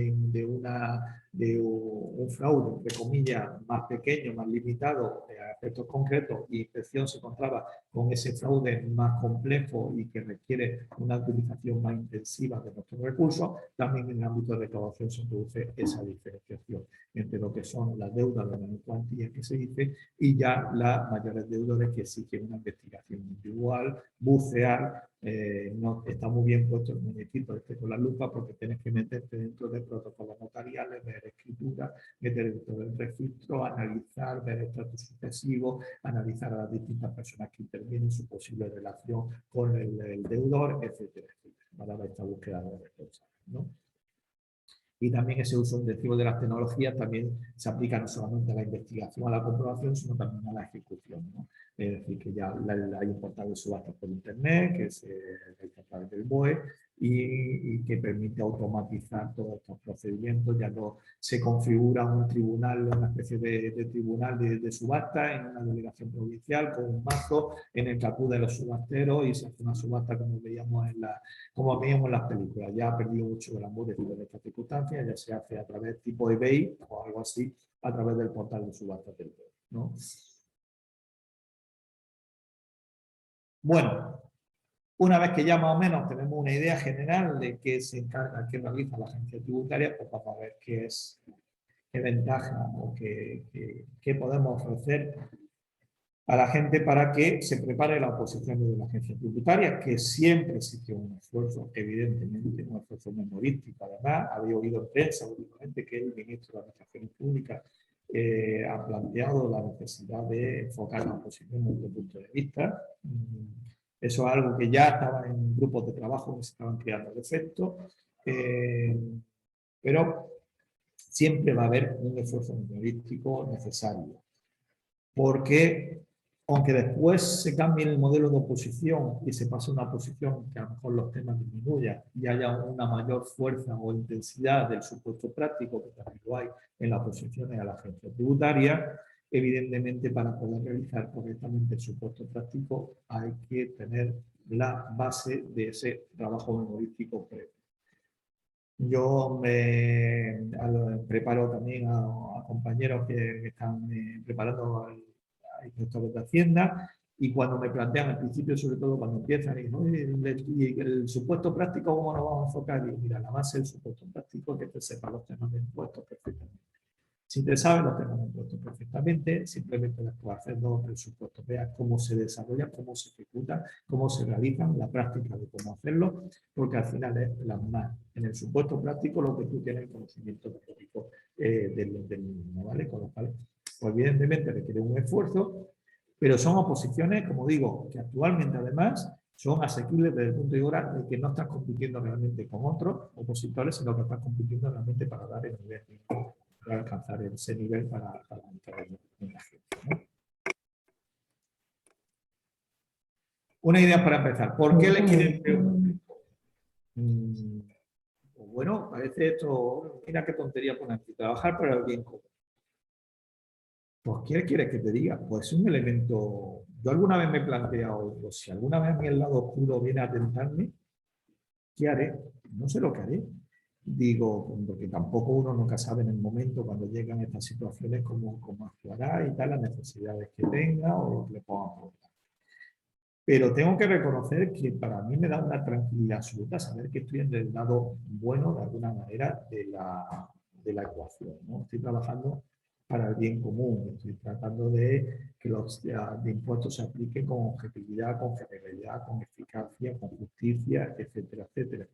fraude, entre comillas, más pequeño, más limitado, a aspectos concretos, y inspección se encontraba con ese fraude más complejo y que requiere una utilización más intensiva de nuestros recursos. También en el ámbito de recaudación se produce esa diferenciación entre lo que son las deudas de menor cuantía que se dice y ya las mayores deudas que exigen una investigación individual, bucear. No está muy bien puesto el muñequito con la lupa porque tienes que meterte dentro de protocolos notariales, ver escritura, meter dentro del registro, analizar, ver estatus sucesivo, analizar a las distintas personas que intervienen, su posible relación con el deudor, etcétera, etcétera, para esta búsqueda de responsables, ¿no? Y también ese uso intensivo de las tecnologías también se aplica no solamente a la investigación, a la comprobación, sino también a la ejecución, ¿no? Es decir, que ya hay un portal de subastas por internet, que se realiza a través del BOE y que permite automatizar todos estos procedimientos. Ya no se configura un tribunal, una especie de tribunal de subasta en una delegación provincial con un mazo en el que acude los subasteros y se hace una subasta como veíamos en las películas. Ya ha perdido mucho glamour de estas circunstancias, ya se hace a través tipo eBay o algo así, a través del portal de subastas del BOE, ¿no? Bueno, una vez que ya más o menos tenemos una idea general de qué se encarga, qué realiza la agencia tributaria, pues vamos a ver qué ventaja o qué podemos ofrecer a la gente para que se prepare la oposición de la agencia tributaria, que siempre existe un esfuerzo, evidentemente, un esfuerzo memorístico. Además, había oído en prensa últimamente que el ministro de Administraciones Públicas ha planteado la necesidad de enfocar la oposición desde otro punto de vista. Eso es algo que ya estaba en grupos de trabajo que se estaban creando de efecto, pero siempre va a haber un esfuerzo memorístico necesario. Porque aunque después se cambie el modelo de oposición y se pase a una oposición que a lo mejor los temas disminuyan y haya una mayor fuerza o intensidad del supuesto práctico, que también lo hay en las oposiciones a la agencia tributaria, evidentemente para poder realizar correctamente el supuesto práctico hay que tener la base de ese trabajo memorístico previo. Yo me preparo también a compañeros que están preparando a inspectores de Hacienda y cuando me plantean al principio, sobre todo cuando empiezan, y el supuesto práctico, ¿cómo nos vamos a enfocar? Y mira, la base del supuesto práctico es que te sepa los temas de impuestos perfectamente. Si te sabes los temas de impuestos perfectamente, simplemente después hacer dos presupuestos, veas cómo se desarrolla, cómo se ejecuta, cómo se realizan, la práctica de cómo hacerlo, porque al final es plasmar en el supuesto práctico lo que tú tienes conocimiento teórico del mismo, ¿vale? Con lo cual pues evidentemente requiere un esfuerzo, pero son oposiciones, como digo, que actualmente además son asequibles desde el punto de vista de que no estás compitiendo realmente con otros opositores, sino que estás compitiendo realmente para dar el nivel, para alcanzar ese nivel para entrar en la agencia, ¿no? Una idea para empezar. ¿Por qué elegir empleo público? Pues bueno, parece esto, mira qué tontería poner aquí, trabajar para el bien común. Pues, ¿qué quieres que te diga? Pues es un elemento... Yo alguna vez me he planteado, pues, si alguna vez a mí el lado oscuro viene a tentarme, ¿qué haré? No sé lo que haré. Digo, porque tampoco uno nunca sabe en el momento cuando llegan estas situaciones cómo actuará y tal, las necesidades que tenga o lo que le pueda aportar. Pero tengo que reconocer que para mí me da una tranquilidad absoluta saber que estoy en el lado bueno, de alguna manera, de la ecuación, ¿no? Estoy trabajando para el bien común, estoy tratando de que los de impuestos se apliquen con objetividad, con generalidad, con eficacia, con justicia, etcétera, etcétera.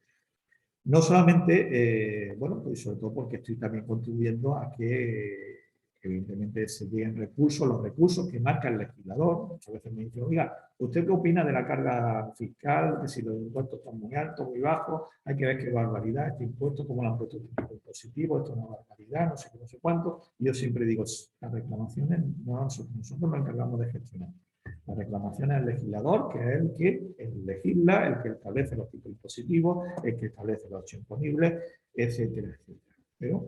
No solamente, bueno, pues sobre todo porque estoy también contribuyendo a que evidentemente se lleguen recursos, los recursos que marca el legislador. Muchas veces me dicen, oiga, ¿usted qué opina de la carga fiscal? Que si los impuestos están muy altos, muy bajos, hay que ver qué barbaridad, este impuesto, cómo lo han puesto este tipo impositivo, esto es una barbaridad, no sé qué, no sé cuánto. Y yo siempre digo, las reclamaciones nosotros nos encargamos de gestionar. La reclamación es el legislador, que es el que legisla, el que establece los tipos impositivos, el que establece los hechos imponibles, etcétera, etcétera. Pero,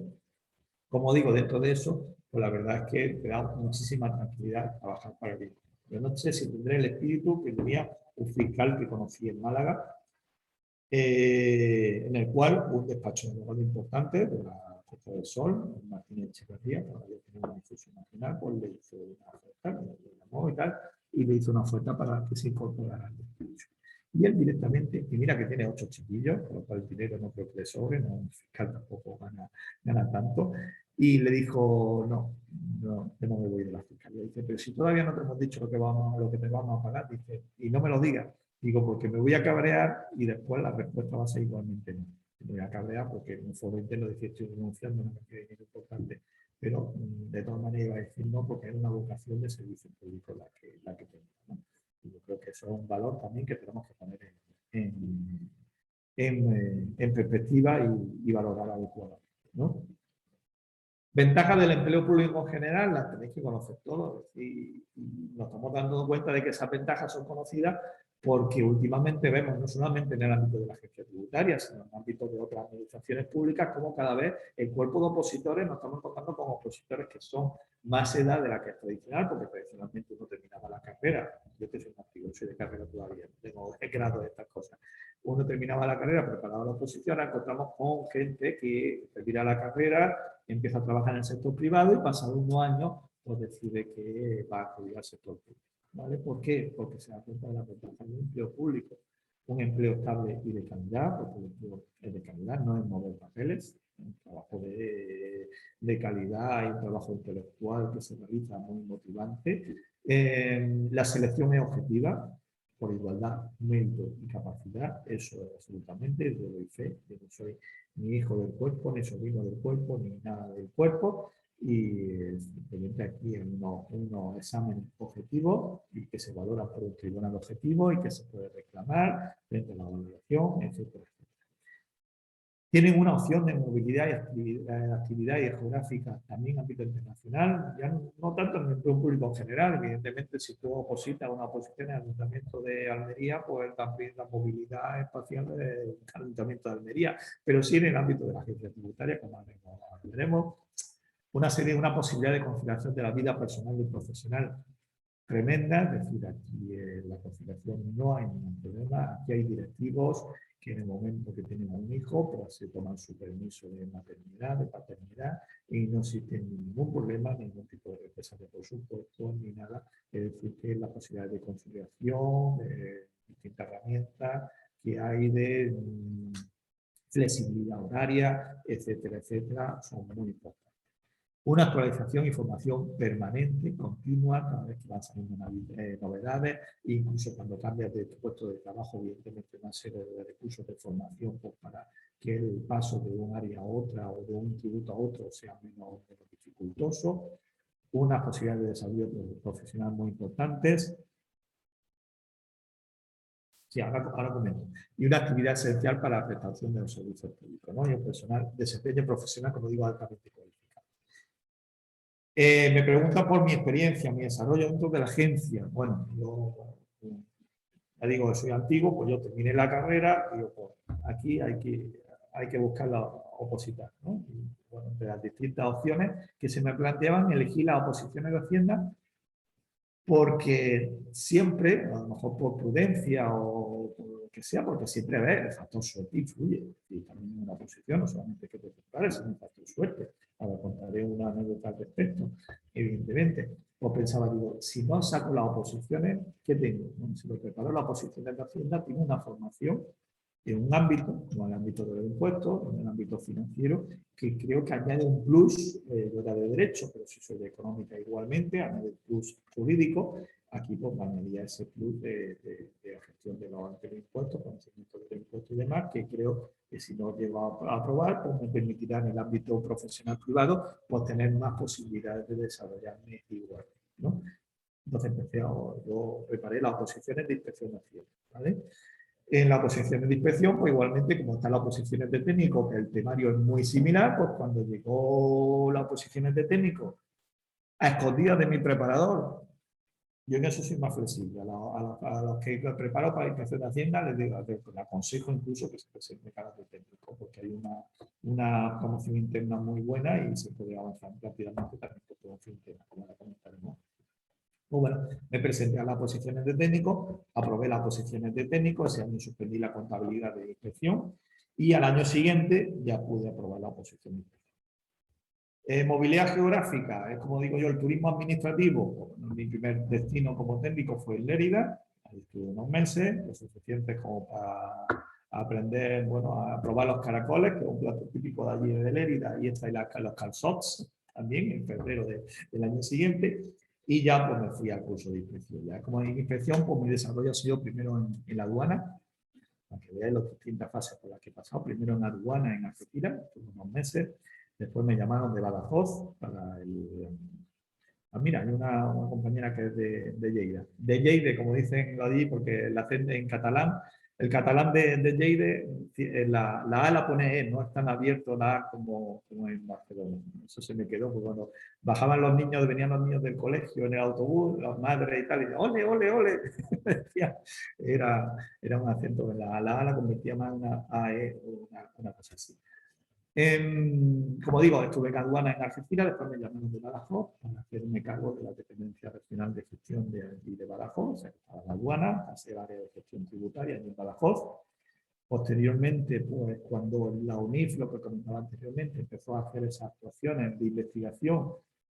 como digo, dentro de eso, pues la verdad es que te da muchísima tranquilidad trabajar para el bien. Yo no sé si tendré el espíritu que tenía un fiscal que conocí en Málaga, en el cual un despacho de abogado importante de la Costa del Sol, Martínez Echeverría, que ahora ya tiene una difusión nacional, pues le hizo una oferta, le llamó y tal, y le hizo una oferta para que se incorporara al despacho. Y él directamente, y mira que tiene 8 chiquillos, por lo cual el dinero no creo que le sobre, no, un fiscal tampoco gana tanto, y le dijo, no, yo no me voy de la fiscalía. Dice, pero si todavía no te hemos dicho lo que te vamos a pagar, dice, y no me lo digas. Digo, porque me voy a cabrear y después la respuesta va a ser igualmente no. Me voy a cabrear porque en un foro interno decía estoy denunciando, no me quiere dinero importante. Pero de todas maneras iba a decir no porque es una vocación de servicio público la que tengo, ¿no? Y yo creo que eso es un valor también que tenemos que poner en perspectiva y valorar adecuadamente, ¿no? Ventajas del empleo público en general las tenéis que conocer todos y nos estamos dando cuenta de que esas ventajas son conocidas porque últimamente vemos, no solamente en el ámbito de la agencia tributaria, sino en el ámbito de otras administraciones públicas, como cada vez el cuerpo de opositores nos estamos encontrando con opositores que son más edad de la que es tradicional, porque tradicionalmente uno terminaba la carrera. Yo que soy un antiguo, soy de carrera todavía, no tengo grado de estas cosas. Uno terminaba la carrera, preparaba la oposición, nos encontramos con gente que termina la carrera, empieza a trabajar en el sector privado y pasado unos años pues decide que va a acudir al sector público. ¿Vale? ¿Por qué? Porque se da cuenta de la ventaja de un empleo público. Un empleo estable y de calidad, porque el empleo es de calidad, no es mover papeles, un trabajo de calidad y un trabajo intelectual que se realiza muy motivante. La selección es objetiva, por igualdad, mérito y capacidad, eso es absolutamente, yo doy fe, yo no soy ni hijo del cuerpo, ni sobrino del cuerpo, ni nada del cuerpo, y simplemente aquí hay unos exámenes objetivos y que se valoran por un tribunal objetivo y que se puede reclamar frente a la valoración, etcétera. Tienen una opción de movilidad y actividad geográfica también en ámbito internacional, ya no tanto en el empleo público en general, evidentemente si tú opositas a una oposición en el Ayuntamiento de Almería, pues también la movilidad espacial del Ayuntamiento de Almería, pero sí en el ámbito de la agencia tributaria, como veremos, una posibilidad de conciliación de la vida personal y profesional tremenda, es decir, aquí en la conciliación no hay ningún problema, aquí hay directivos que en el momento que tienen un hijo, pues se toman su permiso de maternidad, de paternidad, y no existe ningún problema, ningún tipo de represalia por supuesto, ni nada. Es decir, que la posibilidad de conciliación, de distintas herramientas que hay de flexibilidad horaria, etcétera, etcétera, son muy importantes. Una actualización y formación permanente, continua, cada vez que van saliendo novedades, incluso cuando cambias de puesto de trabajo, evidentemente una serie de recursos de formación pues, para que el paso de un área a otra o de un tributo a otro sea menos dificultoso. unas posibilidades de desarrollo profesional muy importantes. Sí, ahora comento. Y una actividad esencial para la prestación de los servicios públicos, ¿no? Y un desempeño profesional, como digo, altamente cualificado. Me preguntan por mi experiencia, mi desarrollo dentro de la agencia. Bueno, yo ya digo que soy antiguo, pues yo terminé la carrera y digo, pues aquí hay que buscar la opositar, ¿no? Y, bueno, entre las distintas opciones que se me planteaban, elegí las oposiciones de Hacienda porque siempre, a lo mejor por prudencia o por lo que sea, porque siempre, a ver, el factor suerte influye. Y también en una posición, no solamente que te prepares, sino un factor suerte. Ahora contaré una anécdota al respecto, evidentemente. Pues pensaba, digo, si no saco las oposiciones, ¿qué tengo? Bueno, si me preparo las oposiciones de Hacienda, tengo una formación en un ámbito, como el ámbito de los impuestos, en el ámbito financiero, que creo que añade un plus. Yo era de derecho, pero si soy de económica igualmente, añade un plus jurídico. Aquí pues añadía ese plus de gestión de los impuestos, conocimiento de los impuestos y demás, que creo que si no llego a aprobar, pues me permitirá en el ámbito profesional privado pues tener más posibilidades de desarrollarme igual, ¿no? Entonces yo preparé las oposiciones de inspección de Hacienda, ¿vale? En las oposiciones de inspección, pues igualmente, como están las oposiciones de técnico, que el temario es muy similar, pues cuando llegó las oposiciones de técnico, a escondidas de mi preparador, yo en eso soy más flexible. A los que preparo para la inspección de Hacienda, les aconsejo incluso que se presente carácter técnico, porque hay una promoción interna muy buena y se puede avanzar rápidamente también por promoción interna, como la comentaremos. Pues bueno, me presenté a las posiciones de técnico, aprobé las posiciones de técnico, ese año suspendí la contabilidad de inspección y al año siguiente ya pude aprobar la posición de inspección. Movilidad geográfica, es como digo yo, el turismo administrativo. Mi primer destino como técnico fue en Lérida, ahí estuve unos meses, lo suficiente como para aprender, bueno, a probar los caracoles, que es un plato típico de allí de Lérida, y está los calçots también en febrero del año siguiente. Y ya pues me fui al curso de inspección. Ya como en inspección, pues mi desarrollo ha sido primero en la aduana, para que veáis las distintas fases por las que he pasado. Primero en aduana, en Algeciras, unos meses. Después me llamaron de Badajoz para el... Ah, mira, hay una compañera que es de Lleida. De Lleida, como dicen allí, porque la hacen en catalán. El catalán de Lleida, la A la pone E, no es tan abierto la A como en Barcelona. Eso se me quedó, porque cuando bajaban los niños, venían los niños del colegio en el autobús, las madres y tal, y decían, ole, ole, ole. Era un acento, la A la convertía más en una AE o una cosa así. Como digo, estuve en aduana en Algeciras, después me llamaron de Badajoz para hacerme cargo de la dependencia regional de gestión de Badajoz, o sea, estaba en aduana, pasé área de gestión tributaria en Badajoz. Posteriormente, pues cuando la UNIF, lo que comentaba anteriormente, empezó a hacer esas actuaciones de investigación,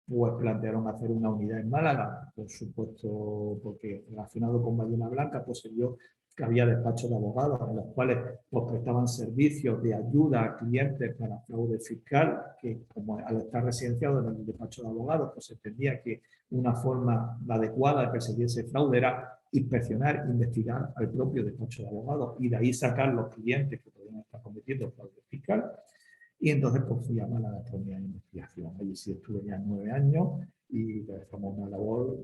pues plantearon hacer una unidad en Málaga, por supuesto, porque relacionado con Ballena Blanca, pues se vio que había despachos de abogados en los cuales pues, prestaban servicios de ayuda a clientes para fraude fiscal, que como al estar residenciados en el despacho de abogados, pues se entendía que una forma adecuada de perseguir ese fraude era inspeccionar, investigar al propio despacho de abogados y de ahí sacar los clientes que podían estar cometiendo fraude fiscal. Y entonces pues fui a Málaga por mi investigación. Allí sí estuve ya 9 años y realizamos una labor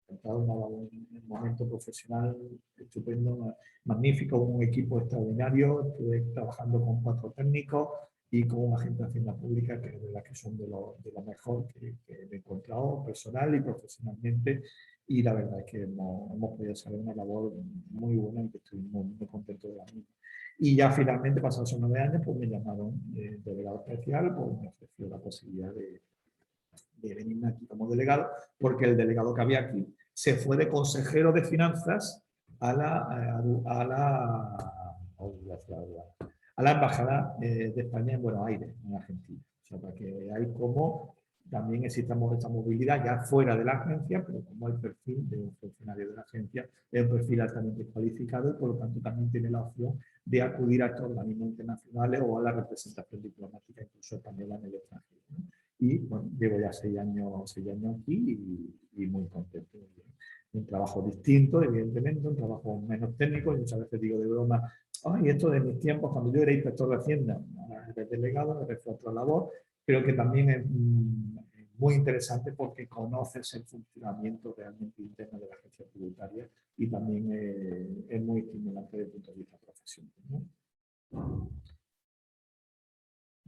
un momento profesional estupendo, magnífico, un equipo extraordinario. Estuve trabajando con 4 técnicos y con un agente de Hacienda Pública que es verdad que son de lo mejor que he encontrado personal y profesionalmente, y la verdad es que hemos podido hacer una labor muy buena y que estoy muy contento de la misma. Y ya finalmente, pasados esos 9 años, pues me llamaron delegado especial, pues me ofreció la posibilidad de venirme aquí como delegado, porque el delegado que había aquí se fue de consejero de finanzas a la embajada de España en Buenos Aires, en Argentina. O sea, para que veáis cómo también existe esta movilidad ya fuera de la agencia, pero como el perfil de un funcionario de la agencia es un perfil altamente cualificado y por lo tanto también tiene la opción de acudir a estos organismos internacionales o a la representación diplomática incluso española en el extranjero, ¿no? Y bueno, llevo ya 6 años aquí y muy contento. Un trabajo distinto, evidentemente, un trabajo menos técnico. Y muchas veces digo de broma, ay, esto de mis tiempos, cuando yo era inspector de Hacienda, ahora eres delegado, me refiero a otra labor, pero que también muy interesante porque conoces el funcionamiento realmente interno de la agencia tributaria y también es muy estimulante desde el punto de vista profesional, ¿no?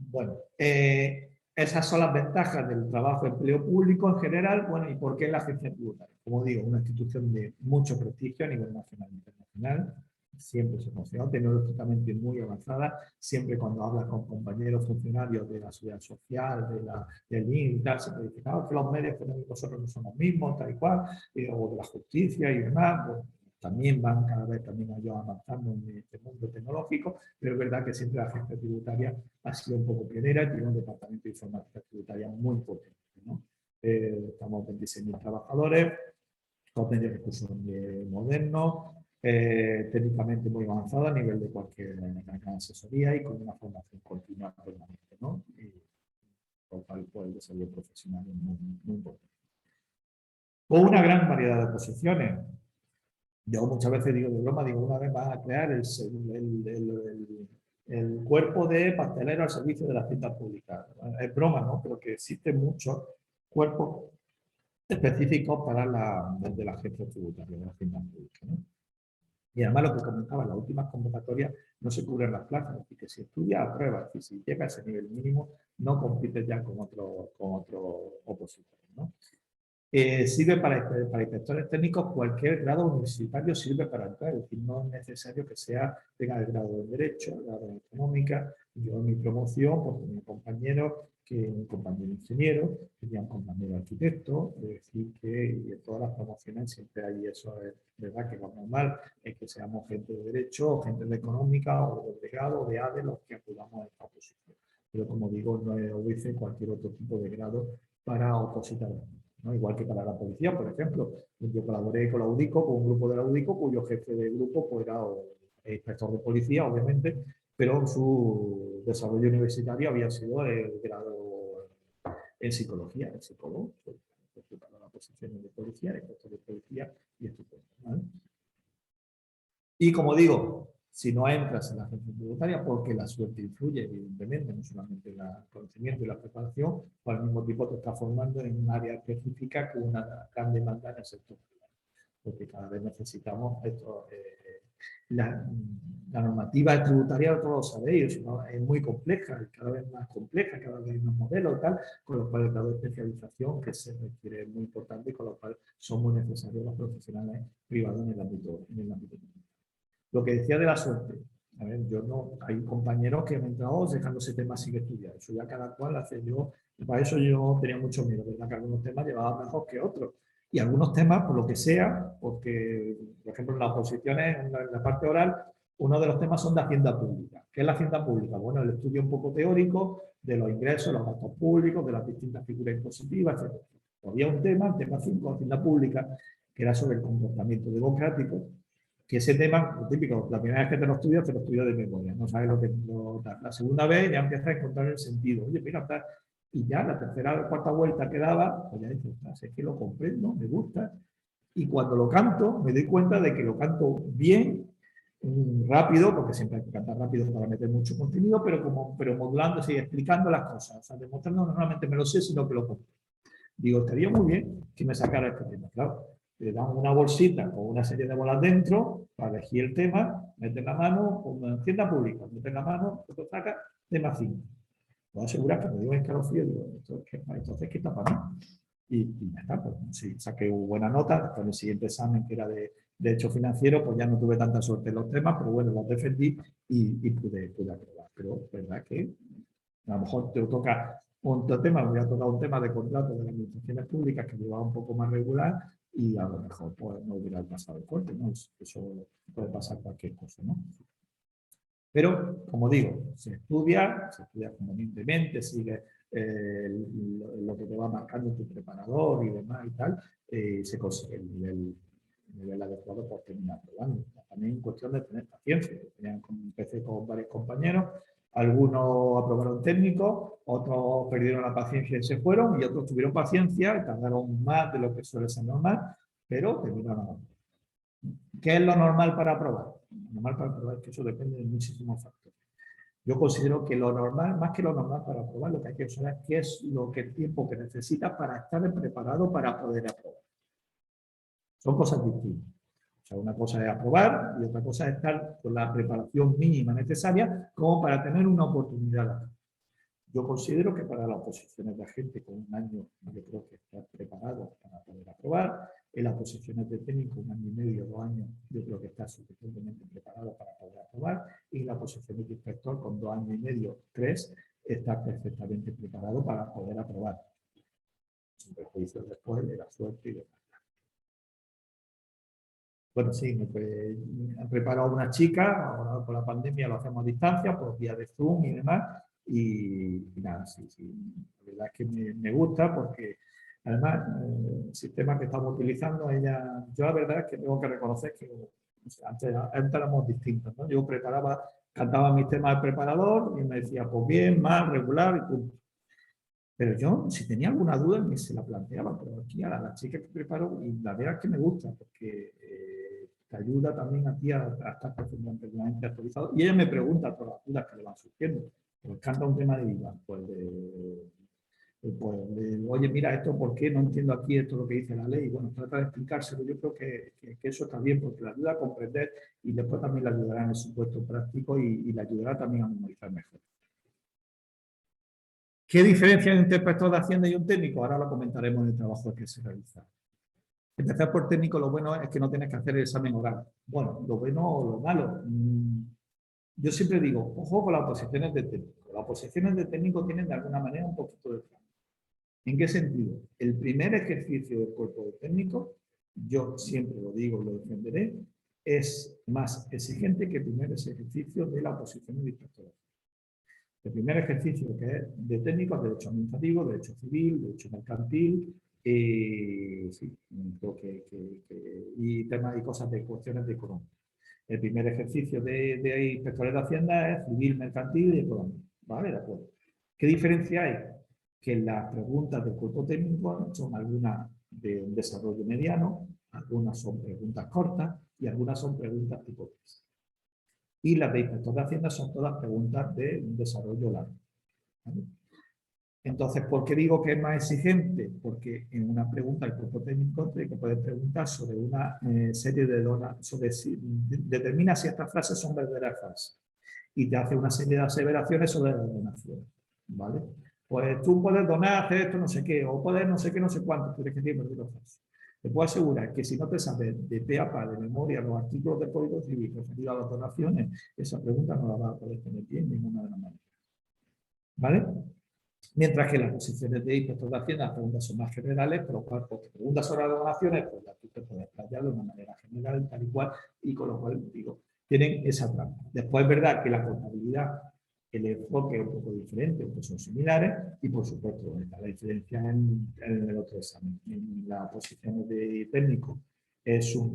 Bueno, esas son las ventajas del trabajo de empleo público en general. Bueno, ¿y por qué la agencia tributaria? Como digo, una institución de mucho prestigio a nivel nacional e internacional. Siempre se considera tecnológicamente muy avanzada. Siempre cuando hablas con compañeros funcionarios de la seguridad social, del INE y tal, se te dice que los medios económicos nosotros no son los mismos, tal y cual, o de la justicia y demás. Bueno, también van cada vez también ellos avanzando en este mundo tecnológico, pero es verdad que siempre la agencia tributaria ha sido un poco pionera y tiene un departamento de informática tributaria muy potente, ¿no? Estamos 26.000 trabajadores, con medios de recursos modernos, técnicamente muy avanzada a nivel de cualquier asesoría y con una formación continua permanente, ¿no? Y por lo cual pues, el desarrollo profesional es muy importante. Con una gran variedad de posiciones. Yo muchas veces digo de broma, digo, una vez vas a crear el cuerpo de pastelero al servicio de las tiendas públicas. Es broma, ¿no? Pero que existen muchos cuerpos específicos para de la agencia tributaria, de las tiendas públicas, ¿no? Y además lo que comentaba, en las últimas convocatorias no se cubren las plazas, así que si estudias, apruebas, y si llegas a ese nivel mínimo, no compites ya con otros opositores, ¿no? Sirve para inspectores técnicos, cualquier grado universitario sirve para entrar, es decir, no es necesario que tenga el grado de Derecho, el grado de Económica. Yo en mi promoción, pues tenía un compañero ingeniero, tenía un compañero arquitecto, es decir, que en todas las promociones siempre hay eso, es verdad que lo normal es que seamos gente de Derecho, gente de Económica, o de grado, o de ADE, los que acudamos a esta oposición. Pero como digo, no obedece cualquier otro tipo de grado para opositar, ¿no? Igual que para la policía, por ejemplo. Yo colaboré con la UDICO, con un grupo de la UDICO, cuyo jefe de grupo pues, era inspector de policía, obviamente, pero su desarrollo universitario había sido el grado en psicología, el psicólogo, para la posición de policía, inspector de policía y estupendo, ¿vale? Y como digo, si no entras en la agencia tributaria, porque la suerte influye, evidentemente, no solamente el conocimiento y la preparación, pues al mismo tiempo te estás formando en un área específica con una gran demanda en el sector privado. Porque cada vez necesitamos esto. La normativa tributaria, todos lo sabéis, ¿no? Es muy compleja, cada vez más compleja, cada vez hay más modelos y tal, con lo cual el grado de especialización que se requiere es muy importante y con lo cual son muy necesarios los profesionales privados en el ámbito Lo que decía de la suerte. A ver, yo no, hay compañeros que me han entrado dejándose temas sin estudiar. Eso ya cada cual hace yo. Para eso yo tenía mucho miedo, ¿verdad? Que algunos temas llevaban mejor que otros. Y algunos temas, por lo que sea, porque, por ejemplo, en las oposiciones, en la parte oral, uno de los temas son de hacienda pública. ¿Qué es la hacienda pública? Bueno, el estudio un poco teórico de los ingresos, los gastos públicos, de las distintas figuras impositivas, etc. Había un tema, el tema 5, hacienda pública, que era sobre el comportamiento democrático, que ese tema, lo típico, la primera vez que te lo estudias de memoria, no sabes lo que la segunda vez ya empiezas a encontrar el sentido. Oye, mira, y ya la tercera o cuarta vuelta que daba, pues ya dices, es que lo comprendo, me gusta, y cuando lo canto, me doy cuenta de que lo canto bien, rápido, porque siempre hay que cantar rápido para meter mucho contenido, pero modulando y explicando las cosas, o sea, demostrando no solamente me lo sé, sino que lo comprendo. Digo, estaría muy bien que me sacara este tema, claro. Le dan una bolsita con una serie de bolas dentro para elegir el tema, meter la mano, como en tienda pública, meter la mano, lo saca, tema 5. Puedo asegurar que me dio un escalofrío, digo, entonces, ¿qué está para mí? Y ya está, pues sí, saqué buena nota, con el siguiente examen que era de hecho financiero, pues ya no tuve tanta suerte en los temas, pero bueno, los defendí y pude aprobar. Pero es verdad que a lo mejor te toca otro tema, me voy a tocar un tema de contrato de las administraciones públicas que llevaba un poco más regular y a lo mejor pues, no hubiera pasado el corte, ¿no? Eso puede pasar cualquier cosa, ¿no? Pero, como digo, se estudia convenientemente, sigue lo que te va marcando tu preparador y demás y tal, se consigue el nivel adecuado por terminar probando. También cuestión de tener paciencia. Empecé con varios compañeros, algunos aprobaron técnicos, otros perdieron la paciencia y se fueron, y otros tuvieron paciencia y tardaron más de lo que suele ser normal, pero terminaron. ¿Qué es lo normal para aprobar? Lo normal para aprobar es que eso depende de muchísimos factores. Yo considero que lo normal, más que lo normal para aprobar, lo que hay que saber es qué es el tiempo que necesitas para estar preparado para poder aprobar. Son cosas distintas. O sea, una cosa es aprobar y otra cosa es estar con la preparación mínima necesaria como para tener una oportunidad. Yo considero que para las oposiciones de agente con un año, yo creo que está preparado para poder aprobar. En las oposiciones de técnico, un año y medio, 2 años, yo creo que está suficientemente preparado para poder aprobar. Y en las oposiciones de inspector, con 2 años y medio, 3, está perfectamente preparado para poder aprobar. Sin perjuicio después de la suerte y demás. Bueno, sí, me he preparado una chica, ahora con la pandemia lo hacemos a distancia, por vía de Zoom y demás, y nada, sí, la verdad es que me gusta porque además el sistema que estamos utilizando, yo la verdad es que tengo que reconocer que o sea, antes éramos distintos, ¿no? Yo cantaba mis temas del preparador y me decía, pues bien, mal, regular y punto. Pero yo, si tenía alguna duda, me se la planteaba, pero aquí a la chica que preparo, y la verdad es que me gusta, porque te ayuda también a ti a estar perfectamente actualizado. Y ella me pregunta todas las dudas que le van surgiendo. Pues canta un tema de IVA, oye, mira, esto, ¿por qué no entiendo aquí esto lo que dice la ley? Y bueno, trata de explicárselo. Yo creo que eso está bien, porque le ayuda a comprender y después también le ayudará en el supuesto práctico y le ayudará también a memorizar mejor. ¿Qué diferencia hay entre un inspector de Hacienda y un técnico? Ahora lo comentaremos en el trabajo que se realiza. Empezar por técnico, lo bueno es que no tienes que hacer el examen oral. Bueno, lo bueno o lo malo. Yo siempre digo, ojo con las oposiciones de técnico. Las oposiciones de técnico tienen de alguna manera un poquito de trampa. ¿En qué sentido? El primer ejercicio del cuerpo de técnico, yo siempre lo digo y lo defenderé, es más exigente que el primer ejercicio de la oposición de inspector. El primer ejercicio, que es de técnicos, derecho administrativo, derecho civil, derecho mercantil, sí, y temas y cosas de cuestiones de economía. El primer ejercicio de inspectores de Hacienda es civil, mercantil y económico. ¿Vale? De acuerdo. ¿Qué diferencia hay? Que las preguntas del cuerpo técnico son algunas de un desarrollo mediano, algunas son preguntas cortas y algunas son preguntas tipo test. Y las de inspector de Hacienda son todas preguntas de un desarrollo largo. ¿Vale? Entonces, ¿por qué digo que es más exigente? Porque en una pregunta el cuerpo técnico te puede preguntar sobre una serie de determina si estas frases son verdaderas o falsas. Y te hace una serie de aseveraciones sobre la donación. ¿Vale? Pues tú puedes donar, hacer esto, no sé qué, o puedes no sé qué, no sé cuánto, tienes que decir verdadero o falso. Te puedo asegurar que si no te sabes de pe a pa de memoria los artículos del Código Civil referidos a las donaciones, esa pregunta no la vas a poder tener bien de ninguna de las maneras. ¿Vale? Mientras que las posiciones de inspector de Hacienda, las preguntas son más generales, pero cual, porque preguntas sobre las donaciones, pues tú te puedes plantear de una manera general, tal y cual, y con lo cual, digo, tienen esa trampa. Después es verdad que la contabilidad, el enfoque es un poco diferente, aunque son similares, y por supuesto está la diferencia en el otro examen. En las posiciones de técnico son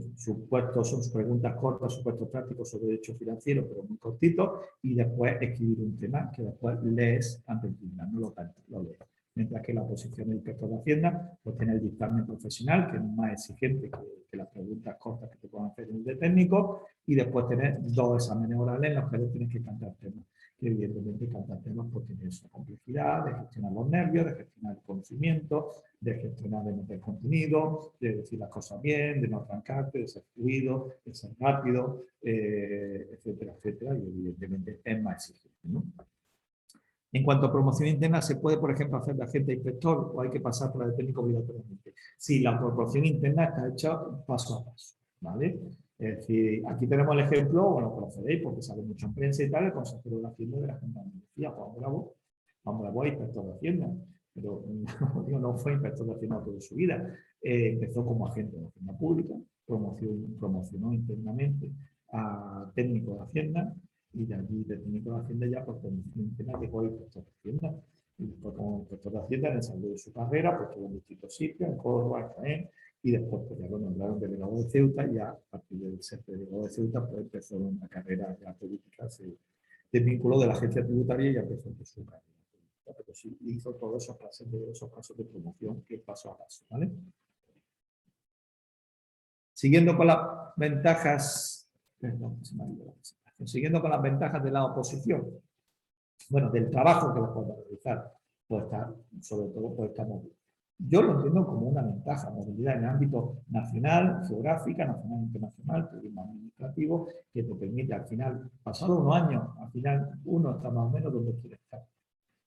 preguntas cortas, supuestos prácticos sobre derecho financiero, pero muy cortitos, y después escribir un tema que después lees ante el tribunal, no lo cantas, lo lees. Mientras que la posición del inspector de Hacienda, pues tiene el dictamen profesional, que es más exigente que las preguntas cortas que te puedan hacer en el de técnico, y después tener 2 exámenes orales en los que tienes que cantar temas. Que evidentemente cantar temas pues tiene esa complejidad de gestionar los nervios, de gestionar el conocimiento, de gestionar de meter contenido, de decir las cosas bien, de no arrancarte, de ser fluido, de ser rápido, etcétera, etcétera, y evidentemente es más exigente, ¿no? En cuanto a promoción interna, ¿se puede, por ejemplo, hacer de agente inspector o hay que pasar por la de técnico obligatoriamente? Sí, la promoción interna está hecha paso a paso, ¿vale? Es decir, aquí tenemos el ejemplo, bueno, conoceréis porque sale mucho en prensa y tal, el consejero de Hacienda de la Junta de Andalucía, Juan Bravo, inspector de Hacienda, pero no fue inspector de Hacienda toda su vida. Empezó como agente de Hacienda Pública, promocionó internamente a técnico de Hacienda, y de allí de técnico de Hacienda ya por promoción interna llegó a inspector de Hacienda. Y como inspector de Hacienda en el desarrollo de su carrera, pues tuvo en distintos sitios, en Córdoba, en Jaén, y después pues ya lo nombraron delegado de Ceuta, y ya a partir de ser delegado de Ceuta pues empezó una carrera ya política, se desvinculó de la agencia tributaria y ya empezó su carrera. Pero sí hizo todos esos pasos de promoción que paso a paso, ¿vale? Siguiendo con las ventajas, perdón, se me ha ido la presentación. Siguiendo con las ventajas de la oposición. bueno, del trabajo que les puede realizar, puede estar, sobre todo, puede estar móvil. Yo lo entiendo como una ventaja, movilidad en el ámbito nacional, geográfica, nacional, internacional, turismo administrativo, que te permite al final, pasados unos años, al final uno está más o menos donde quiere estar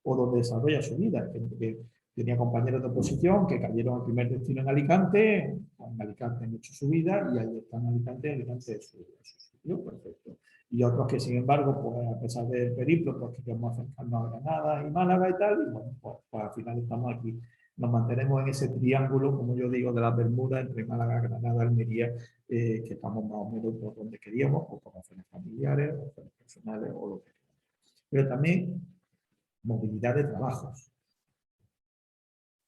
o donde desarrolla su vida. Que tenía compañeros de oposición que cayeron al primer destino en Alicante han hecho su vida y ahí están en Alicante es su sitio, perfecto. Y otros que, sin embargo, pues, a pesar del periplo, pues queremos acercarnos a Granada y Málaga y tal, y bueno, pues al final estamos aquí. Nos mantenemos en ese triángulo, como yo digo, de las Bermudas, entre Málaga, Granada, Almería, que estamos más o menos por donde queríamos, o por razones familiares, o razones personales, o lo que sea. Pero también movilidad de trabajos.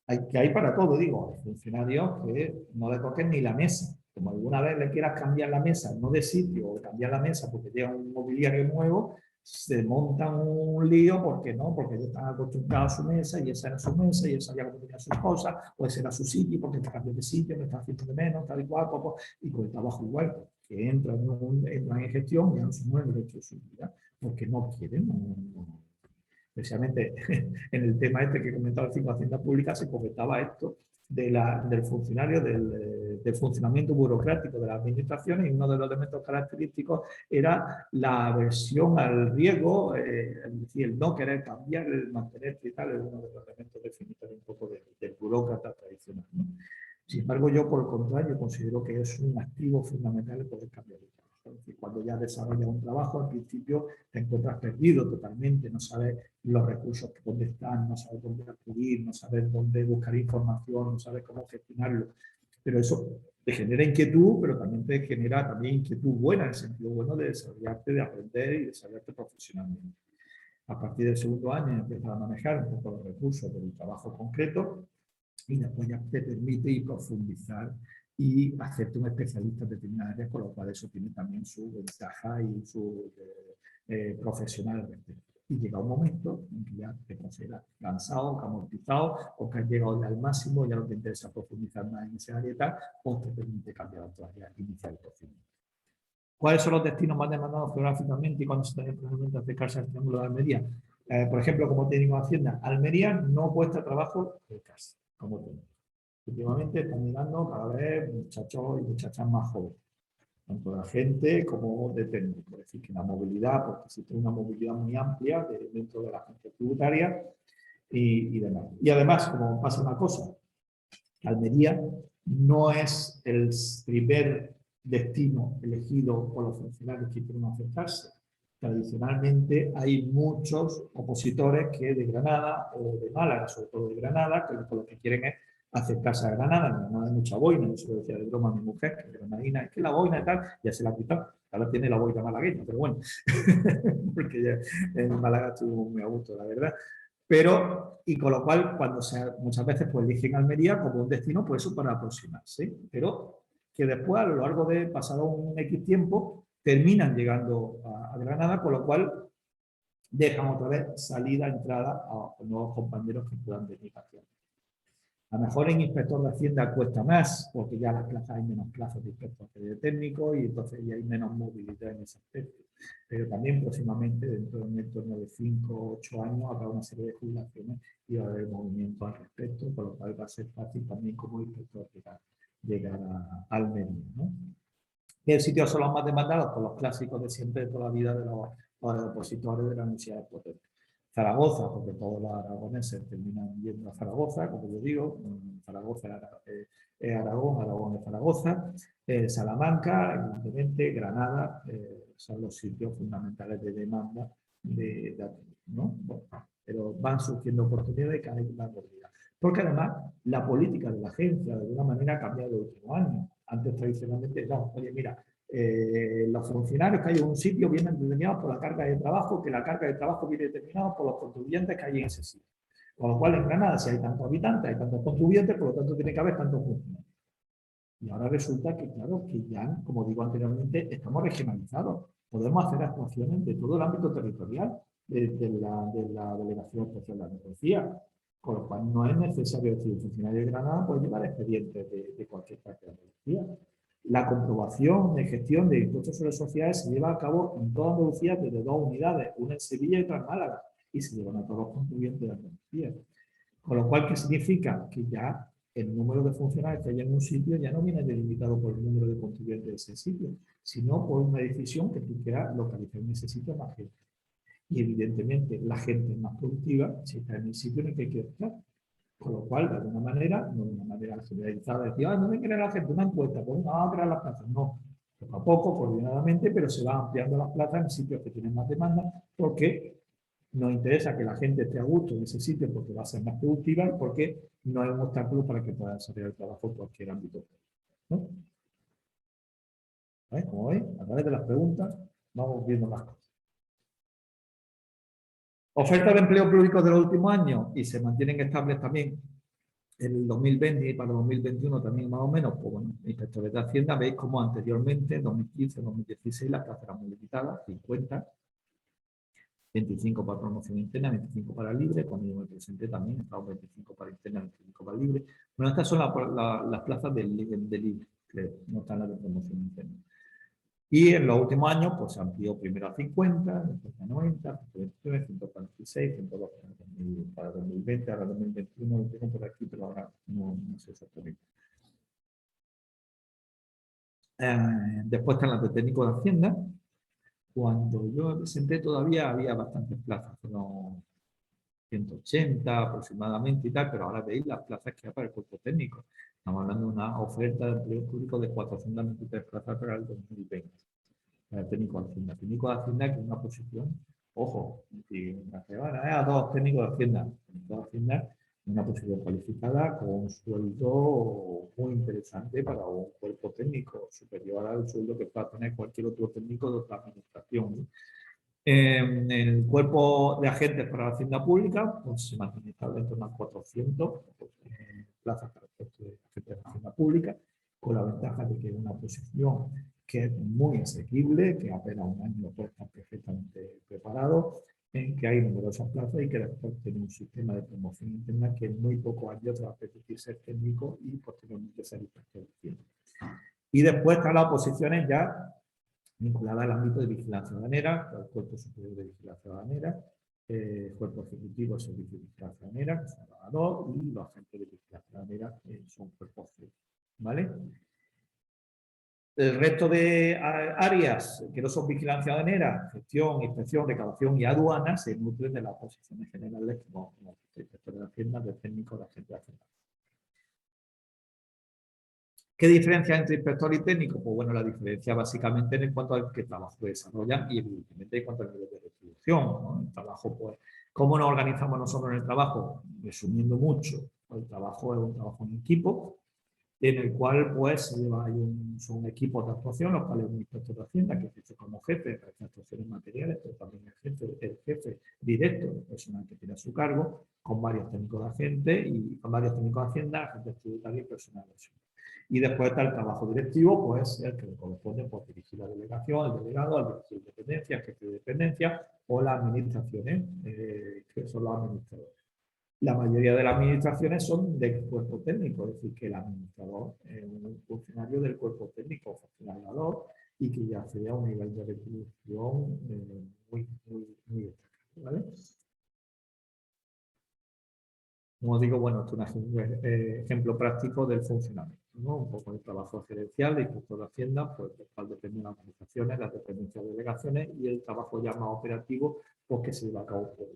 Hay para todo, digo, hay funcionarios que no le toquen ni la mesa. Como alguna vez le quieras cambiar la mesa, no de sitio, o cambiar la mesa porque llega un mobiliario nuevo, se montan un lío porque no, porque ellos están acostumbrados a su mesa y esa era su mesa y él sabía cómo tenía sus cosas, o ese era su sitio porque te cambió de sitio, me está haciendo de menos, tal y cual, y con el trabajo igual, que entran en gestión y no se mueven el hecho de su vida, porque no quieren, especialmente en el tema este que comentaba el 5 de Hacienda Pública, se comentaba esto del funcionario, del funcionamiento burocrático de las administraciones, y uno de los elementos característicos era la aversión al riesgo, es decir, el no querer cambiar, el mantenerse y tal, es uno de los elementos definitorios un poco del burócrata tradicional, ¿no? Sin embargo, yo por el contrario considero que es un activo fundamental el poder cambiar el trabajo. Es decir, cuando ya desarrollas un trabajo, al principio te encuentras perdido totalmente, no sabes los recursos dónde están, no sabes dónde acudir, no sabes dónde buscar información, no sabes cómo gestionarlo. Pero eso te genera inquietud, pero también te genera también inquietud buena, en el sentido bueno de desarrollarte, de aprender y desarrollarte profesionalmente. A partir del segundo año empiezas a manejar un poco los recursos del trabajo concreto y después ya te permite ir profundizar y hacerte un especialista en determinadas áreas, con lo cual eso tiene también su ventaja y su profesional respecto. Y llega un momento en que ya te consideras cansado, amortizado, o que has llegado ya al máximo, ya no te interesa profundizar más en esa área y tal, o te permite cambiar otra área, iniciar el procedimiento. ¿Cuáles son los destinos más demandados geográficamente y cuándo se tiene probablemente acercarse al Triángulo de Almería? Por ejemplo, como técnico de Hacienda, Almería no cuesta trabajo de casa, como técnico. Últimamente están mirando cada vez muchachos y muchachas más jóvenes, tanto de agente como de técnico. Es decir, que la movilidad, porque existe una movilidad muy amplia dentro de la agencia tributaria y demás. Y además, como pasa una cosa, Almería no es el primer destino elegido por los funcionarios que quieren acercarse. Tradicionalmente hay muchos opositores que de Granada o de Málaga, sobre todo de Granada, que lo que quieren es acercarse a Granada. En Granada hay mucha boina, yo se lo decía de broma a mi mujer, que granadina, es que la boina y tal, ya se la ha quitado. Ahora tiene la boina malagueña, pero bueno, porque ya en Málaga estuvo muy a gusto, la verdad. Pero, y con lo cual, muchas veces pues, eligen Almería como un destino, pues eso para aproximarse, pero que después, a lo largo de pasado un X tiempo, terminan llegando a Granada, con lo cual dejan otra vez salida, entrada a nuevos compañeros que puedan venir hacia. A lo mejor en inspector de Hacienda cuesta más, porque ya las plazas hay menos plazas de inspector que de técnico y entonces ya hay menos movilidad en ese aspecto. Pero también próximamente, dentro de un entorno de 5 o 8 años, habrá una serie de jubilaciones y va a haber movimiento al respecto, por lo cual va a ser fácil también como inspector llegar a Almería, ¿no? ¿Qué sitios son los más demandados? Pues los clásicos de siempre, de toda la vida de los opositores de la Universidad de Potente. Zaragoza, porque todos los aragoneses terminan yendo a Zaragoza, como yo digo, Zaragoza es Aragón, Aragón es Zaragoza, Salamanca, evidentemente, Granada, son los sitios fundamentales de demanda ¿no? Bueno, pero van surgiendo oportunidades cada vez más gordas. Porque además la política de la agencia de alguna manera ha cambiado en los últimos años. Antes tradicionalmente, no, oye, mira, los funcionarios que hay en un sitio vienen determinados por la carga de trabajo, que la carga de trabajo viene determinada por los contribuyentes que hay en ese sitio. Con lo cual, en Granada, si hay tantos habitantes, hay tantos contribuyentes, por lo tanto, tiene que haber tantos funcionarios. Y ahora resulta que, claro, que ya, como digo anteriormente, estamos regionalizados. Podemos hacer actuaciones de todo el ámbito territorial de la Delegación Especial de Andalucía. Con lo cual, no es necesario decir, el funcionario de Granada puede llevar expedientes de cualquier parte de Andalucía. La comprobación de gestión de impuestos sobre sociedades se lleva a cabo en toda Andalucía desde 2 unidades, una en Sevilla y otra en Málaga. Y y se llevan a todos los contribuyentes de Andalucía. Con lo cual, ¿qué significa? Que ya el número de funcionarios que hay en un sitio ya no viene delimitado por el número de contribuyentes de ese sitio, sino por una decisión que tú quieras localizar en ese sitio más gente. Y evidentemente la gente más productiva si está en el sitio en el que quiere estar. Con lo cual, de alguna manera, no de una manera generalizada, decir, no me quiere la gente una encuesta, pues vamos a crear las plazas. No, poco a poco, coordinadamente, pero se van ampliando las plazas en sitios que tienen más demanda, porque nos interesa que la gente esté a gusto en ese sitio porque va a ser más productiva y porque no hay un obstáculo para que pueda desarrollar el trabajo en cualquier ámbito. ¿No? Como veis, a través de las preguntas vamos viendo más cosas. Oferta de empleo público de los últimos años y se mantienen estables también en el 2020 y para el 2021 también más o menos, pues bueno, inspectores de Hacienda, veis como anteriormente, en 2015, 2016, las plazas eran muy limitadas, 50, 25 para promoción interna, 25 para libre, cuando yo me presenté también, estaban 25 para interna, 25 para libre. Bueno, estas son las plazas de libre, que no están las de promoción interna. Y en los últimos años, pues se amplió primero a 50, después a 90, 129, 146, 102 para 2020, ahora 2021 lo tengo por aquí, pero ahora no sé exactamente. Después están las de técnico de Hacienda. Cuando yo me presenté todavía había bastantes plazas, unos 180 aproximadamente y tal, pero ahora veis las plazas que hay para el cuerpo técnico. Estamos hablando de una oferta de empleo público de 423 plazas para el 2020. Técnico de Hacienda. Técnico de Hacienda, que es una posición, ojo, si van a dos técnicos de Hacienda. Técnico de Hacienda es una posición cualificada con un sueldo muy interesante para un cuerpo técnico, superior al sueldo que pueda tener cualquier otro técnico de otra administración. En el cuerpo de agentes para la Hacienda Pública, pues se mantiene estable en torno a 400 plazas para el puesto de agentes de la Hacienda Pública, con la ventaja de que es una posición que es muy asequible, que apenas un año puede estar perfectamente preparado, en que hay numerosas plazas y que después tiene un sistema de promoción interna que en muy pocos años te va a permitir ser técnico y posteriormente ser inspector de Hacienda. Y después están las oposiciones ya vinculadas al ámbito de vigilancia aduanera, el Cuerpo Superior de Vigilancia Aduanera, Cuerpo Ejecutivo de Servicio de Vigilancia Aduanera, que son los dos, y los agentes de vigilancia aduanera, que son cuerpos C, ¿vale? El resto de áreas que no son vigilancia aduanera, gestión, inspección, recaudación y aduana se nutren de las posiciones generales como inspector de Hacienda, de técnico de agente de Hacienda. ¿Qué diferencia entre inspector y técnico? Pues bueno, la diferencia básicamente en cuanto al qué trabajo desarrollan y evidentemente en cuanto al nivel de retribución, ¿no? El trabajo, pues, ¿cómo nos organizamos nosotros en el trabajo? Resumiendo mucho, el trabajo es un trabajo en equipo, en el cual pues son equipos de actuación, los cuales un inspector de Hacienda, que ejerce como jefe de actuaciones materiales, pero también el jefe directo del personal que tiene a su cargo, con varios técnicos de agente y con varios técnicos de Hacienda, agentes tributarios y personal de Hacienda. Y después está el trabajo directivo, pues el que le corresponde pues, dirigir la delegación, el delegado, al dirigir dependencia, el jefe de dependencia o las administraciones, que son los administradores. La mayoría de las administraciones son del cuerpo técnico, es decir, que el administrador es un funcionario del cuerpo técnico, funcionario y que ya sea un nivel de retribución muy destacado, ¿vale? Como digo, bueno, esto es un ejemplo práctico del funcionamiento, ¿no? Un poco de trabajo gerencial de inspector de Hacienda, pues del cual dependen las organizaciones, las dependencias de delegaciones y el trabajo ya más operativo, pues que se lleva a cabo por el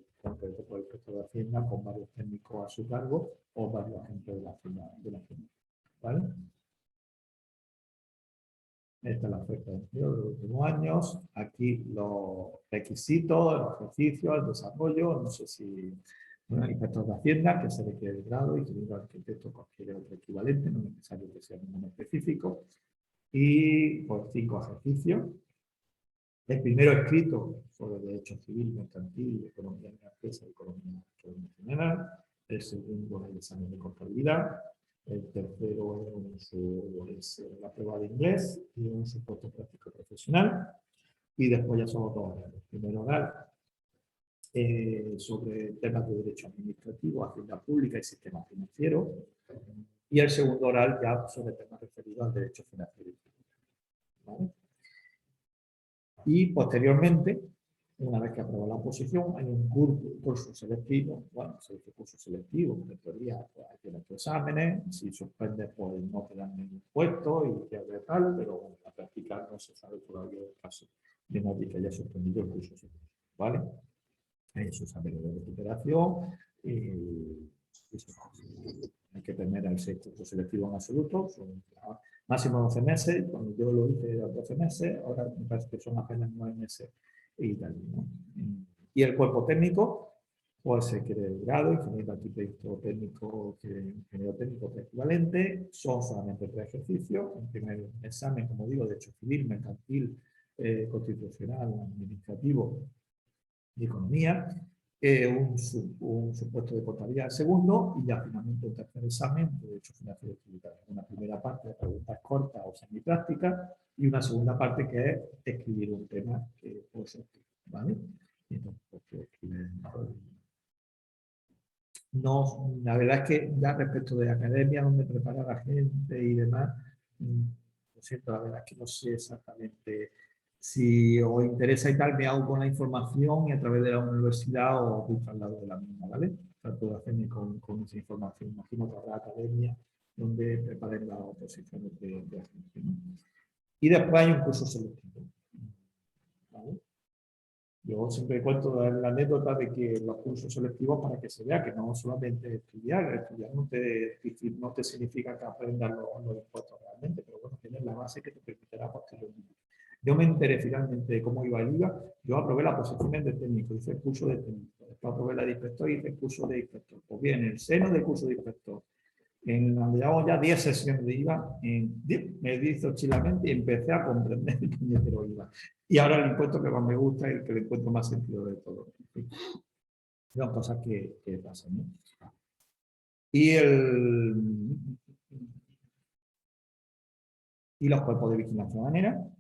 inspector de Hacienda con varios técnicos a su cargo o varios agentes de la Hacienda, ¿vale? Esta es la oferta de empleo de los últimos años. Aquí los requisitos, el ejercicio, el desarrollo, no sé si... Bueno, inspector de Hacienda, que se requiere el grado, ingeniero arquitecto, cualquier otro equivalente, no es necesario que sea ninguno específico. Y por 5 ejercicios. El primero escrito sobre derecho civil, mercantil, economía de la empresa y economía general. El segundo es el examen de contabilidad. El tercero es la prueba de inglés y un supuesto práctico profesional. Y después ya son los dos orales. El primer oral sobre temas de derecho administrativo, hacienda pública y sistema financiero. Y el segundo oral ya sobre temas referidos al derecho financiero. ¿Vale? Y posteriormente Una vez que aprueba la oposición, hay un curso selectivo. Bueno, se dice curso selectivo, en teoría pues, tienes tus exámenes, si suspendes, pues no te dan ningún puesto y pierdes tal, pero bueno, en la práctica no se sabe todavía el caso de nadie que haya suspendido el curso selectivo, ¿vale? Hay sus exámenes de recuperación y hay que tener el curso selectivo en absoluto, son máximo 12 meses, cuando yo lo hice era 12 meses, ahora me parece que son apenas 9 meses y tal, ¿no? Y el cuerpo técnico, pues se quiere el grado, ingeniero arquitecto técnico, ingeniero técnico equivalente, son solamente 3 ejercicios, un primer examen, como digo, de hecho civil, mercantil, constitucional, administrativo y economía, un supuesto de contabilidad segundo y ya finalmente un tercer examen de derecho financiero tributario. Una primera parte de preguntas cortas o semiprácticas y una segunda parte que es escribir un tema que puede ser, ¿vale? Y entonces, pues, escribir, no, la verdad es que ya respecto de academia, donde prepara la gente y demás, lo siento, la verdad es que no sé exactamente si os interesa y tal, me hago con la información y a través de la universidad os busco al lado de la misma, ¿vale? Trato de hacerme con esa información. Imagino que habrá academia donde preparen las oposiciones de agencia, ¿no? Y después hay un curso selectivo, ¿vale? Yo siempre cuento la anécdota de que los cursos selectivos para que se vea que no solamente estudiar no te significa que aprendas los impuestos realmente, pero bueno, tienes la base que te permitirá posteriormente. Yo me enteré finalmente de cómo iba el IVA, yo aprobé las posiciones de técnico, hice el curso de técnico, después aprobé la de inspector y hice el curso de inspector. Pues bien, en el seno del curso de inspector, llevamos ya 10 sesiones de IVA, me hizo chilamente y empecé a comprender el puñetero IVA. Y ahora el impuesto que más me gusta y el que le encuentro más sentido de todo. Son cosas que pasan, ¿no? Y los cuerpos de vigilancia aduanera,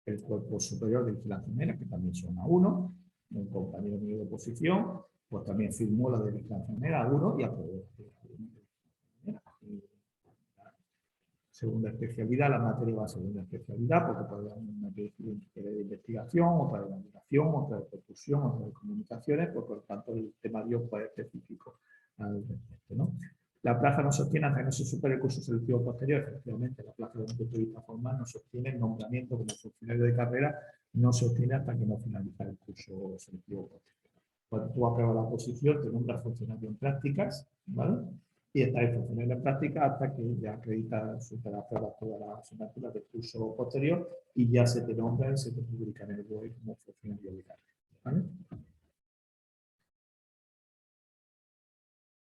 el cuerpo superior de vigilancia aduanera, que también son A1, un compañero mío de oposición, pues también firmó la de vigilancia aduanera A1 y aprobó segunda especialidad, la materia va a segunda especialidad, porque puede haber una de investigación, otra de navegación, otra de percusión, otra de comunicaciones, pues por lo tanto el tema dio pues específico al respecto, ¿no? La plaza no se obtiene hasta que no se supere el curso selectivo posterior. Efectivamente, la plaza desde un punto de vista formal no se obtiene, el nombramiento como funcionario de carrera no se obtiene hasta que no finaliza el curso selectivo posterior. Cuando tú apruebas la posición, te nombras funcionario en prácticas, ¿vale? Y está en funcionario en práctica hasta que ya acredita, superas todas las asignaturas del curso posterior y ya se te nombra y se te publica en el web como funcionario de carrera, ¿vale?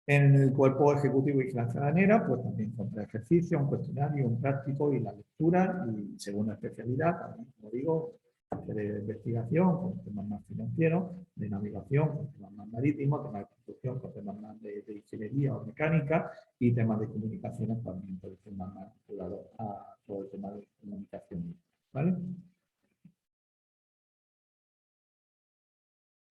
En el cuerpo ejecutivo y vigilancia aduanera, pues también contra ejercicio, un cuestionario, un práctico y la lectura, y según la especialidad, también, como digo, de investigación, con temas más financieros, de navegación, con temas más marítimos, temas de construcción, con temas más de ingeniería o mecánica, y temas de comunicaciones también, por temas más vinculados a todo el tema de comunicación, ¿vale?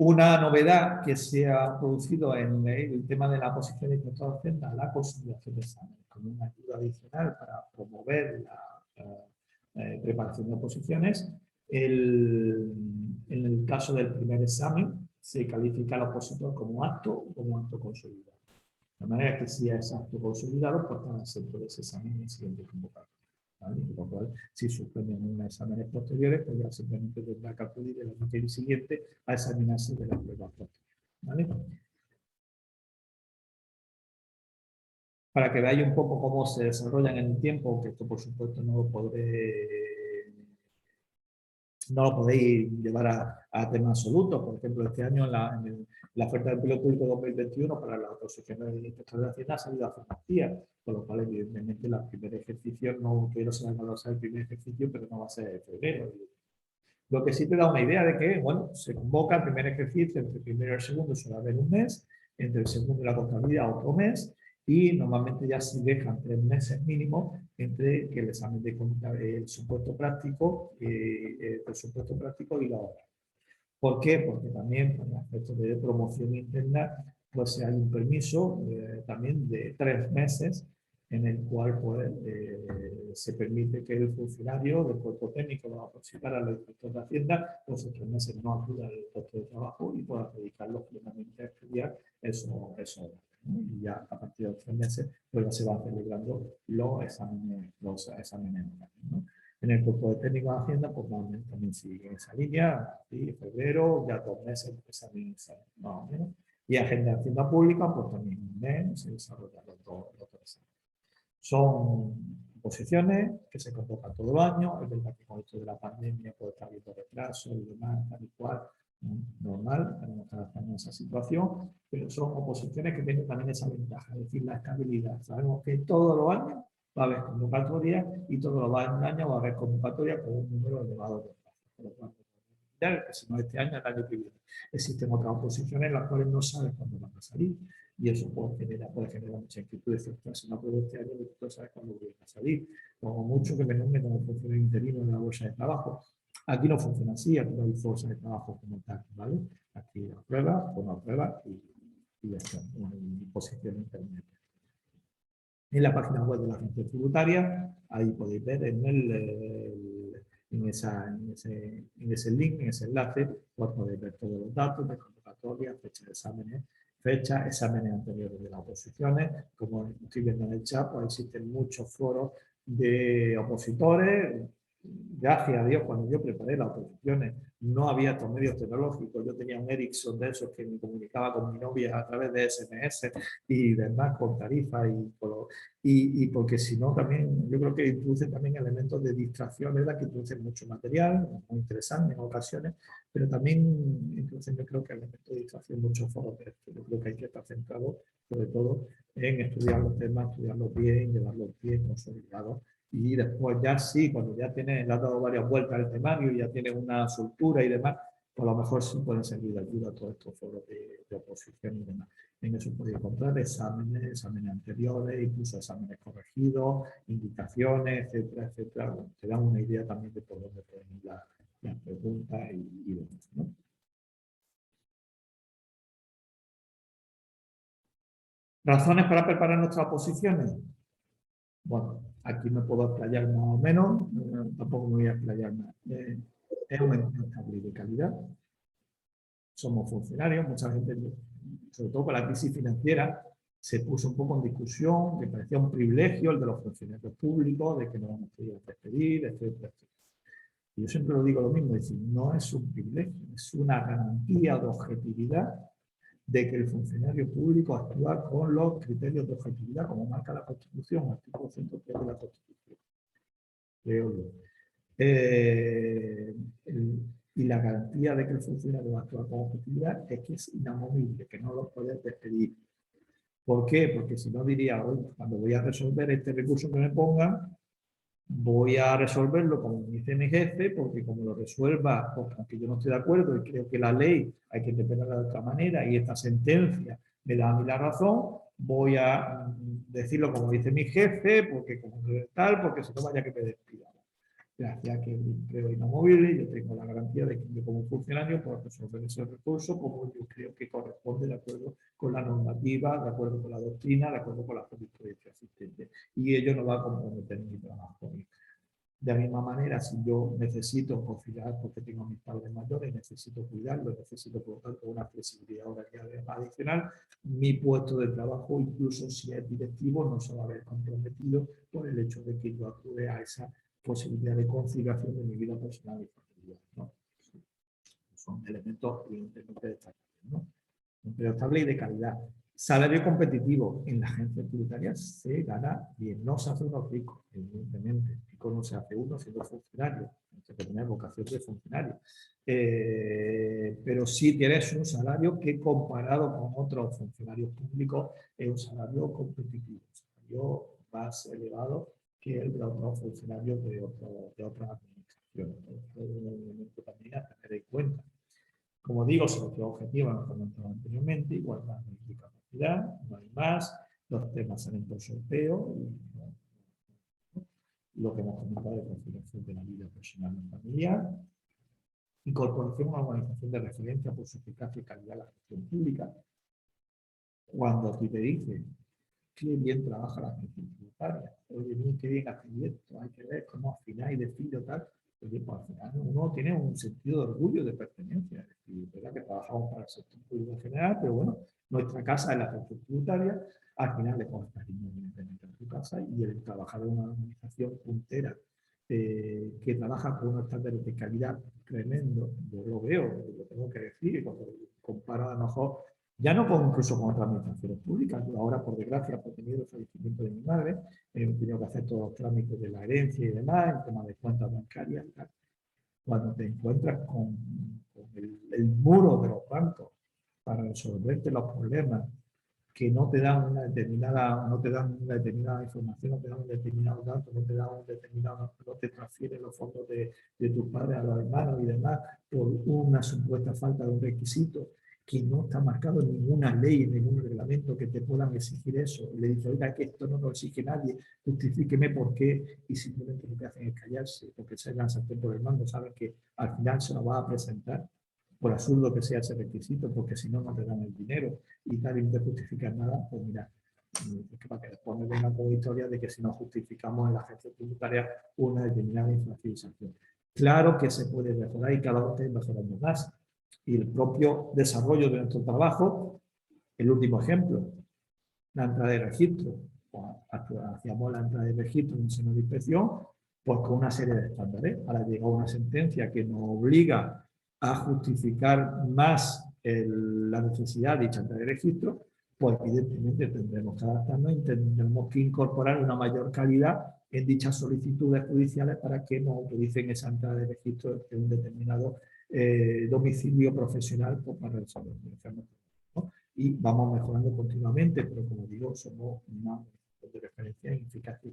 Una novedad que se ha producido en el tema de la posición de inspector de Hacienda, la consolidación de exámenes, como una ayuda adicional para promover la preparación de oposiciones. En el caso del primer examen, se califica al opositor como acto o como acto consolidado. De manera que si es acto consolidado, pues está exento de ese examen en el siguiente convocatorio. ¿Vale? Por lo cual, si suspenden unos exámenes posteriores, pues ya simplemente tendrá que acudir el año siguiente a examinarse de la prueba posterior. ¿Vale? Para que veáis un poco cómo se desarrollan en el tiempo, que esto por supuesto no lo podéis llevar a temas absolutos. Por ejemplo, este año en la oferta de empleo público 2021 para la oposición de inspector de Hacienda ha salido hace unos días, con lo cual evidentemente el primer ejercicio, no quiero saber cuándo va a ser el primer ejercicio, pero no va a ser en febrero. Lo que sí te da una idea de que, bueno, se convoca el primer ejercicio, entre el primero y el segundo suele haber un mes, entre el segundo y la contabilidad otro mes, y normalmente ya se dejan 3 meses mínimo entre que el examen de el supuesto práctico, y la obra. ¿Por qué? Porque también, por aspectos de promoción interna, pues hay un permiso también de 3 meses en el cual pues, se permite que el funcionario del cuerpo técnico va a aproximar al inspector de Hacienda, pues en 3 meses no acuda al puesto de trabajo y pueda dedicarlo plenamente a estudiar eso, ¿no? Y ya a partir de los 3 meses pues se van celebrando los exámenes ¿no? En el cuerpo de técnico de Hacienda pues también sigue esa línea, y febrero, ya 2 meses exámenes más o menos. Y agenda de Hacienda Pública, pues también un mes se desarrollan los dos exámenes. Son posiciones que se convocan todo el año. Es verdad que con esto de la pandemia puede estar habiendo retrasos y demás, tal y cual, normal, tenemos que adaptarnos a esa situación, pero son oposiciones que tienen también esa ventaja, es decir, la estabilidad. Sabemos que todos los años va a haber convocatorias y todos los años va a haber convocatorias con un número elevado de plazas. Que si no este año, el año que viene. Existen otras oposiciones en las cuales no sabes cuándo van a salir y eso puede generar mucha inquietud. Si no puedo este año, no sabes cuándo voy a salir. Como mucho que me nombre como funcionario interino en la bolsa de trabajo. Aquí no funciona así, aquí no hay bolsa de trabajo como tal, ¿vale? Aquí aprueba, o no aprueba y ya está, en posición intermedia. En la página web de la agencia tributaria, ahí podéis ver en ese link, en ese enlace, pues podéis ver todos los datos de convocatoria, fecha de exámenes anteriores de las oposiciones. Como estoy viendo en el chat, pues existen muchos foros de opositores. Gracias a Dios, cuando yo preparé las oposiciones, no había estos medios tecnológicos. Yo tenía un Ericsson de esos que me comunicaba con mi novia a través de SMS y demás, con tarifas y porque si no también, yo creo que introduce también elementos de distracción, ¿verdad? Que introducen mucho material, muy interesante en ocasiones, pero también introducen, yo creo que elementos de distracción, muchos foros de esto. Yo creo que hay que estar centrado, sobre todo, en estudiar los temas, estudiarlos bien, llevarlos bien consolidados. Y después ya sí, cuando ya tienes, le has dado varias vueltas al temario y ya tienes una soltura y demás, pues a lo mejor sí pueden servir de ayuda a todos estos foros de oposición y demás. En eso podéis encontrar exámenes anteriores, incluso exámenes corregidos, indicaciones, etcétera, etcétera. Bueno, te dan una idea también de por dónde pueden ir las preguntas y demás, ¿no? ¿Razones para preparar nuestras oposiciones? Bueno, aquí me puedo explayar más o menos, tampoco me voy a explayar más. Es un empleo estable y de calidad. Somos funcionarios, mucha gente, sobre todo con la crisis financiera, se puso un poco en discusión, que parecía un privilegio el de los funcionarios públicos, de que no nos podían despedir, etcétera, etcétera. Y yo siempre lo digo lo mismo, es decir, no es un privilegio, es una garantía de objetividad de que el funcionario público actúa con los criterios de objetividad, como marca la Constitución, artículo 103 de la Constitución. Creo yo. Y la garantía de que el funcionario actúa con objetividad es que es inamovible, que no lo puedes despedir. ¿Por qué? Porque si no diría, oye, cuando voy a resolver este recurso que me pongan, voy a resolverlo como me dice mi jefe, porque como lo resuelva, pues, aunque yo no estoy de acuerdo y creo que la ley hay que interpretarla de otra manera y esta sentencia me da a mí la razón, voy a decirlo como dice mi jefe, porque como tal, porque si no vaya que me despida. Gracias a que creo inamovible, yo tengo la garantía de que yo como funcionario puedo resolver ese recurso como yo creo que corresponde de acuerdo con la normativa, de acuerdo con la doctrina, de acuerdo con la jurisprudencia existente. Y ello no va a comprometer mi trabajo. De la misma manera, si yo necesito conciliar porque tengo a mis padres mayores, necesito cuidarlos, necesito por lo tanto una flexibilidad horaria adicional, mi puesto de trabajo, incluso si es directivo, no se va a ver comprometido por el hecho de que yo acude a esa posibilidad de conciliación de mi vida personal y familiar, ¿no? Son elementos evidentemente destacables, ¿no? Empleo estable y de calidad. Salario competitivo en la agencia tributaria se gana bien, no se hace uno rico, evidentemente. Rico no se hace uno siendo funcionario, hay que tener vocación de funcionario. Pero sí tienes un salario que comparado con otros funcionarios públicos es un salario competitivo, un salario más elevado que el de otros funcionarios de otras administraciones. Es un elemento también a tener en cuenta. Como digo, selección objetiva, lo comentaba anteriormente, igualdad y capacidad, no hay más, los temas salen por sorteo, lo que hemos comentado de conciliación de la vida personal y familiar, incorporación a una organización de referencia por su eficacia y calidad en la gestión pública. Cuando a ti te dicen qué bien trabaja la agencia tributaria. Oye, bien, qué bien hace esto, hay que ver cómo afinar y decirlo tal. Oye, pues al final uno tiene un sentido de orgullo, de pertenencia. Es decir, es verdad que trabajamos para el sector público en general, pero bueno, nuestra casa es la agencia tributaria, al final le pones cariño evidentemente a tu casa y el trabajar en una organización puntera que trabaja con unos estándares de calidad tremendo, yo lo veo, lo tengo que decir, y cuando comparo a lo mejor, ya no con, incluso con otras administraciones públicas, yo ahora por desgracia, por tener el fallecimiento de mi madre, he tenido que hacer todos los trámites de la herencia y demás, en tema de cuentas bancarias y tal. Cuando te encuentras con el muro de los bancos para resolverte los problemas que no te dan una determinada, no te dan una determinada información, no te dan un determinado dato, no te dan un determinado, no te transfieren los fondos de tus padres a los hermanos y demás por una supuesta falta de un requisito que no está marcado en ninguna ley, en ningún reglamento que te puedan exigir eso. Y le dice, oiga, que esto no lo exige nadie, justifíqueme por qué, y simplemente lo que hacen es callarse, porque se lanzan por el mando, saben que al final se lo va a presentar, por absurdo que sea ese requisito, porque si no, no te dan el dinero y tal, y no te justificas nada, pues mira, es que para que después me vengan con historia de que si no justificamos en la agencia tributaria una determinada infracción. Claro que se puede mejorar y cada vez mejorando más. Y el propio desarrollo de nuestro trabajo, el último ejemplo, la entrada de registro. Hacíamos la entrada de registro en el seno de inspección, pues con una serie de estándares. Ahora llega una sentencia que nos obliga a justificar más la necesidad de dicha entrada de registro, pues evidentemente tendremos que adaptarnos y tendremos que incorporar una mayor calidad en dichas solicitudes judiciales para que nos autoricen esa entrada de registro de un determinado domicilio profesional para resolver, ¿no? Y vamos mejorando continuamente, pero como digo, somos una de referencia en eficacia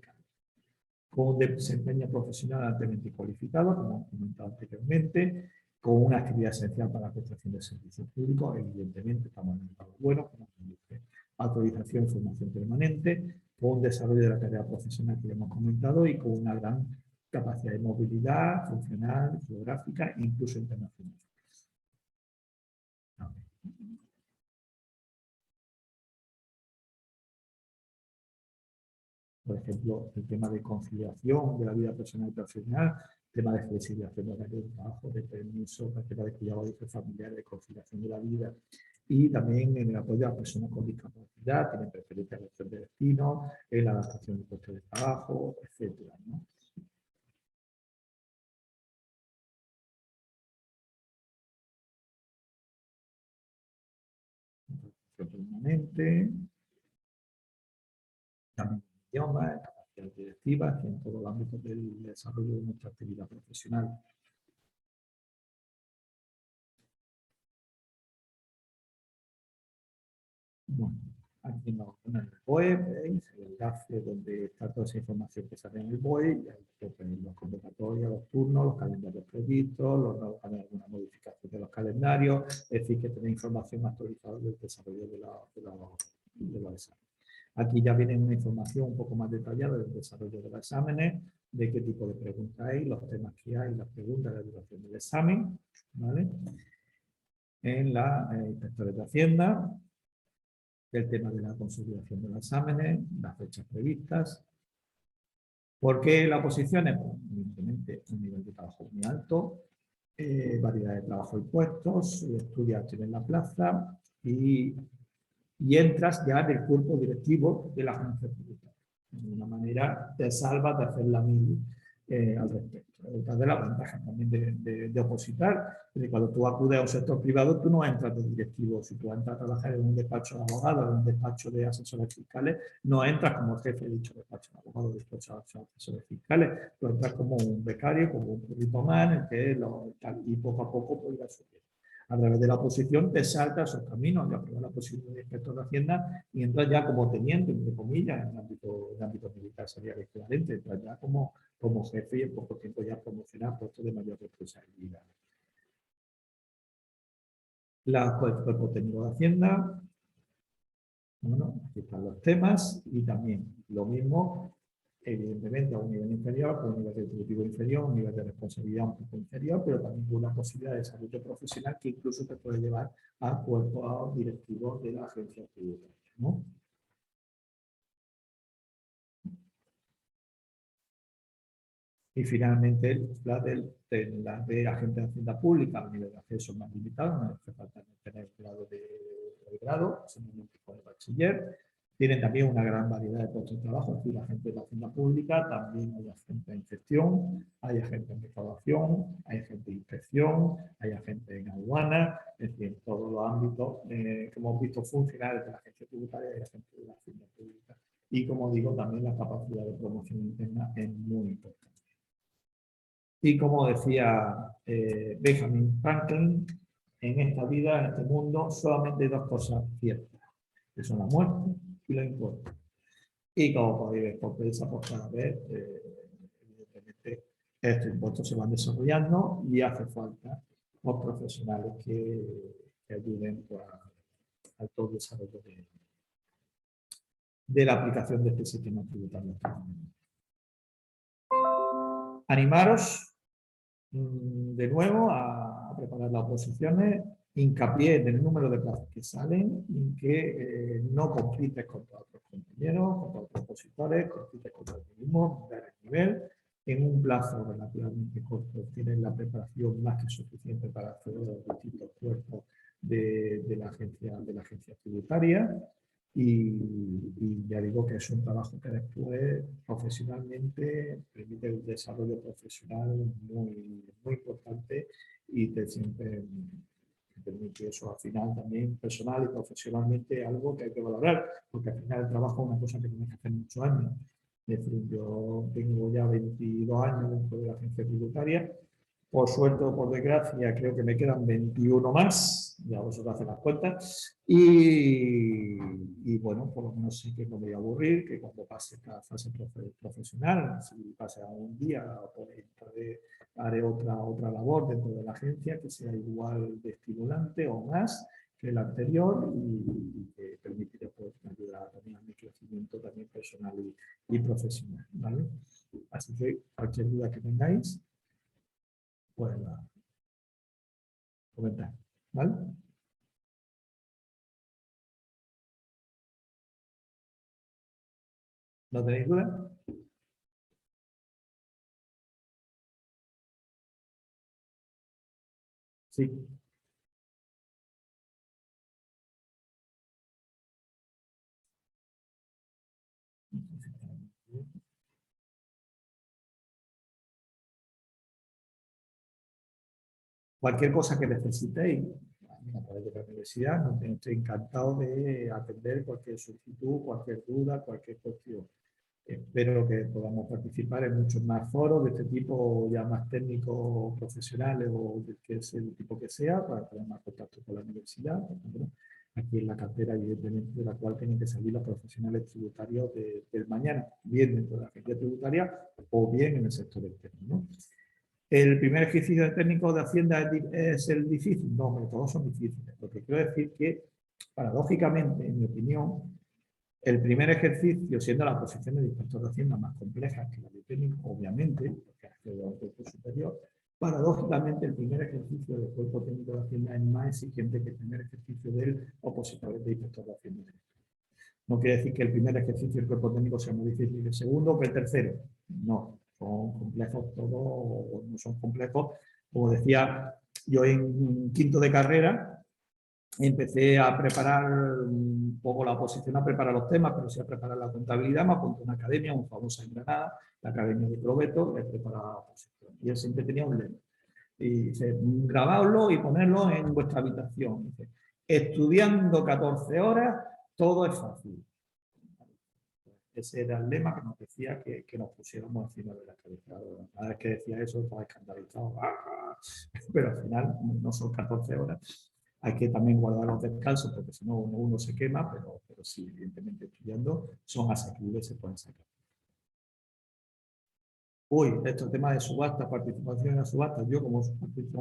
con un desempeño profesional altamente cualificado, como he comentado anteriormente, con una actividad esencial para la prestación de servicios públicos, evidentemente estamos en mercados buenos, como se dice, autorización y formación permanente, con un desarrollo de la carrera profesional que ya hemos comentado y con una gran capacidad de movilidad funcional, geográfica e incluso internacional. Por ejemplo, el tema de conciliación de la vida personal y profesional, tema de flexibilización de horario de trabajo, de permiso, tema de cuidado de familiar, de conciliación de la vida y también en el apoyo a personas con discapacidad, tienen preferencia en la elección de destino, en la adaptación de puestos de trabajo, etcétera, ¿no? Permanente, también idiomas, capacidades directivas en todo el ámbito del desarrollo de nuestra actividad profesional. Bueno, aquí en el BOE, veis el gafle donde está toda esa información que sale en el BOE, y ahí tenéis los convocatorios, los turnos, los calendarios previstos, alguna modificación de los calendarios, es decir, que tenéis información actualizada del desarrollo de los exámenes. Aquí ya viene una información un poco más detallada del desarrollo de los exámenes, de qué tipo de preguntas hay, los temas que hay, las preguntas, la duración del examen, ¿vale? En la inspectores de Hacienda, el tema de la consolidación de los exámenes, las fechas previstas. ¿Por qué las oposiciones? Pues, evidentemente, un nivel de trabajo muy alto, variedad de trabajo y puestos, estudias en la plaza y entras ya del cuerpo directivo de la agencia tributaria. De una manera te salvas de hacer la mil al respecto. Otra de las ventajas también de opositar, es cuando tú acudes a un sector privado, tú no entras de directivo. Si tú entras a trabajar en un despacho de abogados, en un despacho de asesores fiscales, no entras como jefe de dicho despacho de abogados, de despacho de asesores fiscales. Tú entras como un becario, como un currículum man, y poco a poco pues, irás subiendo. A través de la oposición te saltas esos caminos, ya pruebas la posición de inspector de Hacienda y entras ya como teniente, entre comillas, en el ámbito militar sería el equivalente, entras ya como jefe y en poco tiempo ya promocionar puestos de mayor responsabilidad. El cuerpo técnico de Hacienda, bueno, aquí están los temas y también lo mismo, evidentemente a un nivel inferior, con un nivel retributivo inferior, un nivel de responsabilidad un poco inferior, pero también con una posibilidad de desarrollo profesional que incluso te puede llevar al cuerpo directivo de la agencia tributaria, ¿no? Y finalmente, la de agente de hacienda pública a nivel de acceso más limitado, no hace falta tener el grado de grado, simplemente con el bachiller. Tienen también una gran variedad de puestos de trabajo, es decir, agentes de hacienda pública, también hay agentes en gestión, hay agentes en recaudación, hay agentes de inspección, hay agentes en aduana, es decir, en todos los ámbitos que hemos visto funcionar desde la agencia tributaria y la agente de la hacienda pública. Y como digo, también la capacidad de promoción interna es muy importante. Y como decía Benjamin Franklin, en esta vida, en este mundo, solamente hay dos cosas ciertas, que son la muerte y los impuestos. Y como podéis ver por esa, pues cada vez, evidentemente, estos impuestos se van desarrollando y hace falta los profesionales que ayuden pues, al todo desarrollo de la aplicación de este sistema tributario. Animaros de nuevo a preparar las oposiciones, hincapié en el número de plazas que salen, en que no compites contra otros compañeros, contra otros opositores, compites contra el mismo, ver el nivel, en un plazo relativamente corto tienes la preparación más que suficiente para hacer los distintos cuerpos de la agencia tributaria. Y ya digo que es un trabajo que después profesionalmente permite un desarrollo profesional muy, muy importante y te siempre permite eso al final también personal y profesionalmente algo que hay que valorar, porque al final el trabajo es una cosa que tienes que hacer muchos años. Es decir, yo tengo ya 22 años dentro de la agencia tributaria. Por suerte o por desgracia, creo que me quedan 21 más, ya vosotros hacen las cuentas, y bueno, por lo menos sé que no me voy a aburrir, que cuando pase esta fase profesional, si pase un día, pues haré otra labor dentro de la agencia que sea igual de estimulante o más que la anterior y que permitirá pues, ayudar también a mi crecimiento también personal y profesional, ¿vale? Así que cualquier duda que tengáis, pues comentar, ¿vale? ¿No tenéis duda? Sí. Cualquier cosa que necesitéis, a través de la universidad, estoy encantado de atender cualquier solicitud, cualquier duda, cualquier cuestión. Espero que podamos participar en muchos más foros de este tipo, ya más técnicos, profesionales o que sea el tipo que sea, para tener más contacto con la universidad. Por ejemplo, aquí en la cartera, evidentemente, de la cual tienen que salir los profesionales tributarios del mañana, bien dentro de la agencia tributaria o bien en el sector externo, ¿no? ¿El primer ejercicio técnico de Hacienda es el difícil? No, pero todos son difíciles. Lo que quiero decir que, paradójicamente, en mi opinión, el primer ejercicio, siendo la posición de inspector de Hacienda más compleja que la de técnico, obviamente, porque hace un cuerpo superior, paradójicamente el primer ejercicio del cuerpo técnico de Hacienda es más exigente que el primer ejercicio del opositor de inspector de Hacienda. No quiere decir que el primer ejercicio del cuerpo técnico sea muy difícil que el segundo o que el tercero. No, son complejos todos, no son complejos. Como decía, yo en quinto de carrera empecé a preparar un poco la oposición, a preparar los temas, pero sí a preparar la contabilidad. Me apunté a una academia, muy famosa en Granada, la Academia de Probeto, he preparado la oposición. Y él siempre tenía un lema. Y dice, grabadlo y ponerlo en vuestra habitación. Dice, estudiando 14 horas, todo es fácil. Ese era el lema que nos decía que nos pusiéramos encima de la cabeza. Cada vez que decía eso estaba escandalizado. Pero al final no son 14 horas. Hay que también guardar los descansos porque si no uno se quema, pero sí, evidentemente estudiando son asequibles, se pueden sacar. Uy, estos temas de subasta, participación en la subasta, yo como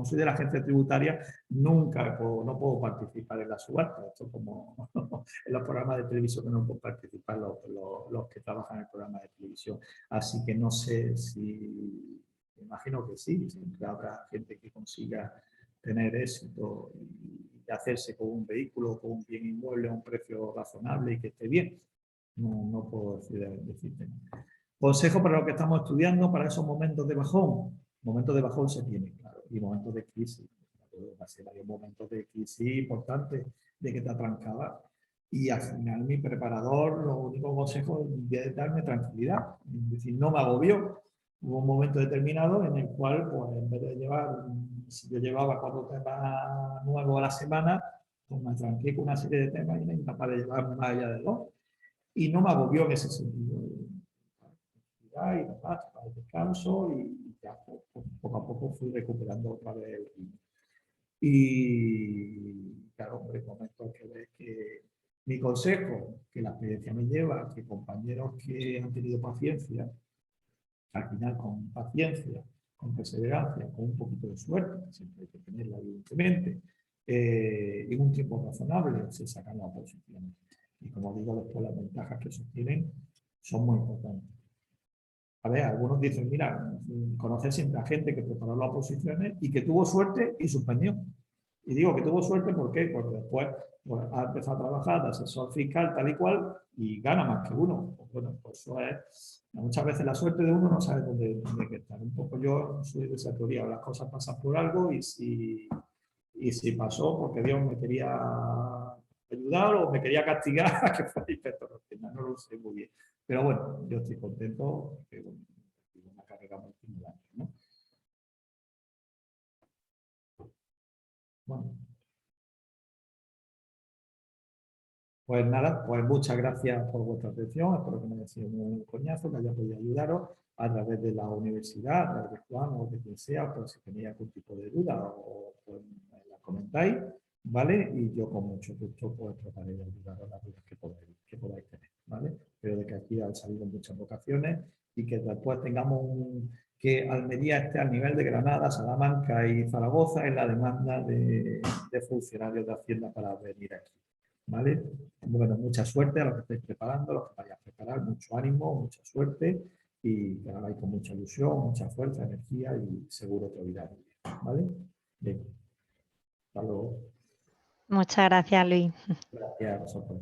soy de la agencia tributaria, nunca no puedo participar en la subasta. Esto como en los programas de televisión que no pueden participar los que trabajan en el programa de televisión. Así que no sé si, me imagino que sí, siempre habrá gente que consiga tener éxito y hacerse con un vehículo, con un bien inmueble a un precio razonable y que esté bien. No puedo decirte. Consejo para lo que estamos estudiando para esos momentos de bajón. Momentos de bajón se tienen, claro, y momentos de crisis. Va a ser varios momentos de crisis importantes, de que te atrancaba. Y al final mi preparador, lo único consejo es darme tranquilidad. Es decir, no me agobió. Hubo un momento determinado en el cual, pues en vez de llevar, si yo llevaba 4 temas nuevos a la semana, pues me tranqué con una serie de temas y era incapaz de llevar más allá de 2. Y no me agobió en ese sentido. Y demás, para el descanso y ya poco a poco fui recuperando otra vez el ritmo. Y claro, hombre, momentos que ves que mi consejo, que la experiencia me lleva, que compañeros que han tenido paciencia, al final con paciencia, con perseverancia, con un poquito de suerte, siempre hay que tenerla evidentemente, en un tiempo razonable se sacan las posiciones. Y como digo, después las ventajas que sostienen son muy importantes. A ver, algunos dicen, mira, conocer siempre a gente que preparó las oposiciones y que tuvo suerte y suspendió. Y digo que tuvo suerte ¿por qué? Porque después pues, ha empezado a trabajar de asesor fiscal tal y cual y gana más que uno. Pues, bueno, pues eso es, muchas veces la suerte de uno no sabe dónde hay que estar. Un poco yo soy de esa teoría, las cosas pasan por algo y si pasó porque Dios me quería ayudar o me quería castigar a que fuera inspector, no lo sé muy bien. Pero bueno, yo estoy contento porque bueno, es una carrera muy estimulante, ¿no? Bueno, pues nada, pues muchas gracias por vuestra atención. Espero que no haya sido un coñazo, que haya podido ayudaros a través de la universidad, a través de Juan o de quien sea, pues si tenéis algún tipo de duda o pues, la comentáis, ¿vale? Y yo con mucho gusto pues trataré de ayudaros a las dudas que podáis tener, ¿vale? Pero de que aquí han salido muchas vocaciones y que después tengamos que Almería esté al nivel de Granada, Salamanca y Zaragoza en la demanda de funcionarios de Hacienda para venir aquí, ¿vale? Bueno, mucha suerte a los que estéis preparando, a los que vayáis a preparar, mucho ánimo, mucha suerte y que hagáis con mucha ilusión, mucha fuerza, energía y seguro que oirá muy bien, ¿vale? Bien. Hasta luego. Muchas gracias, Luis. Gracias a vosotros.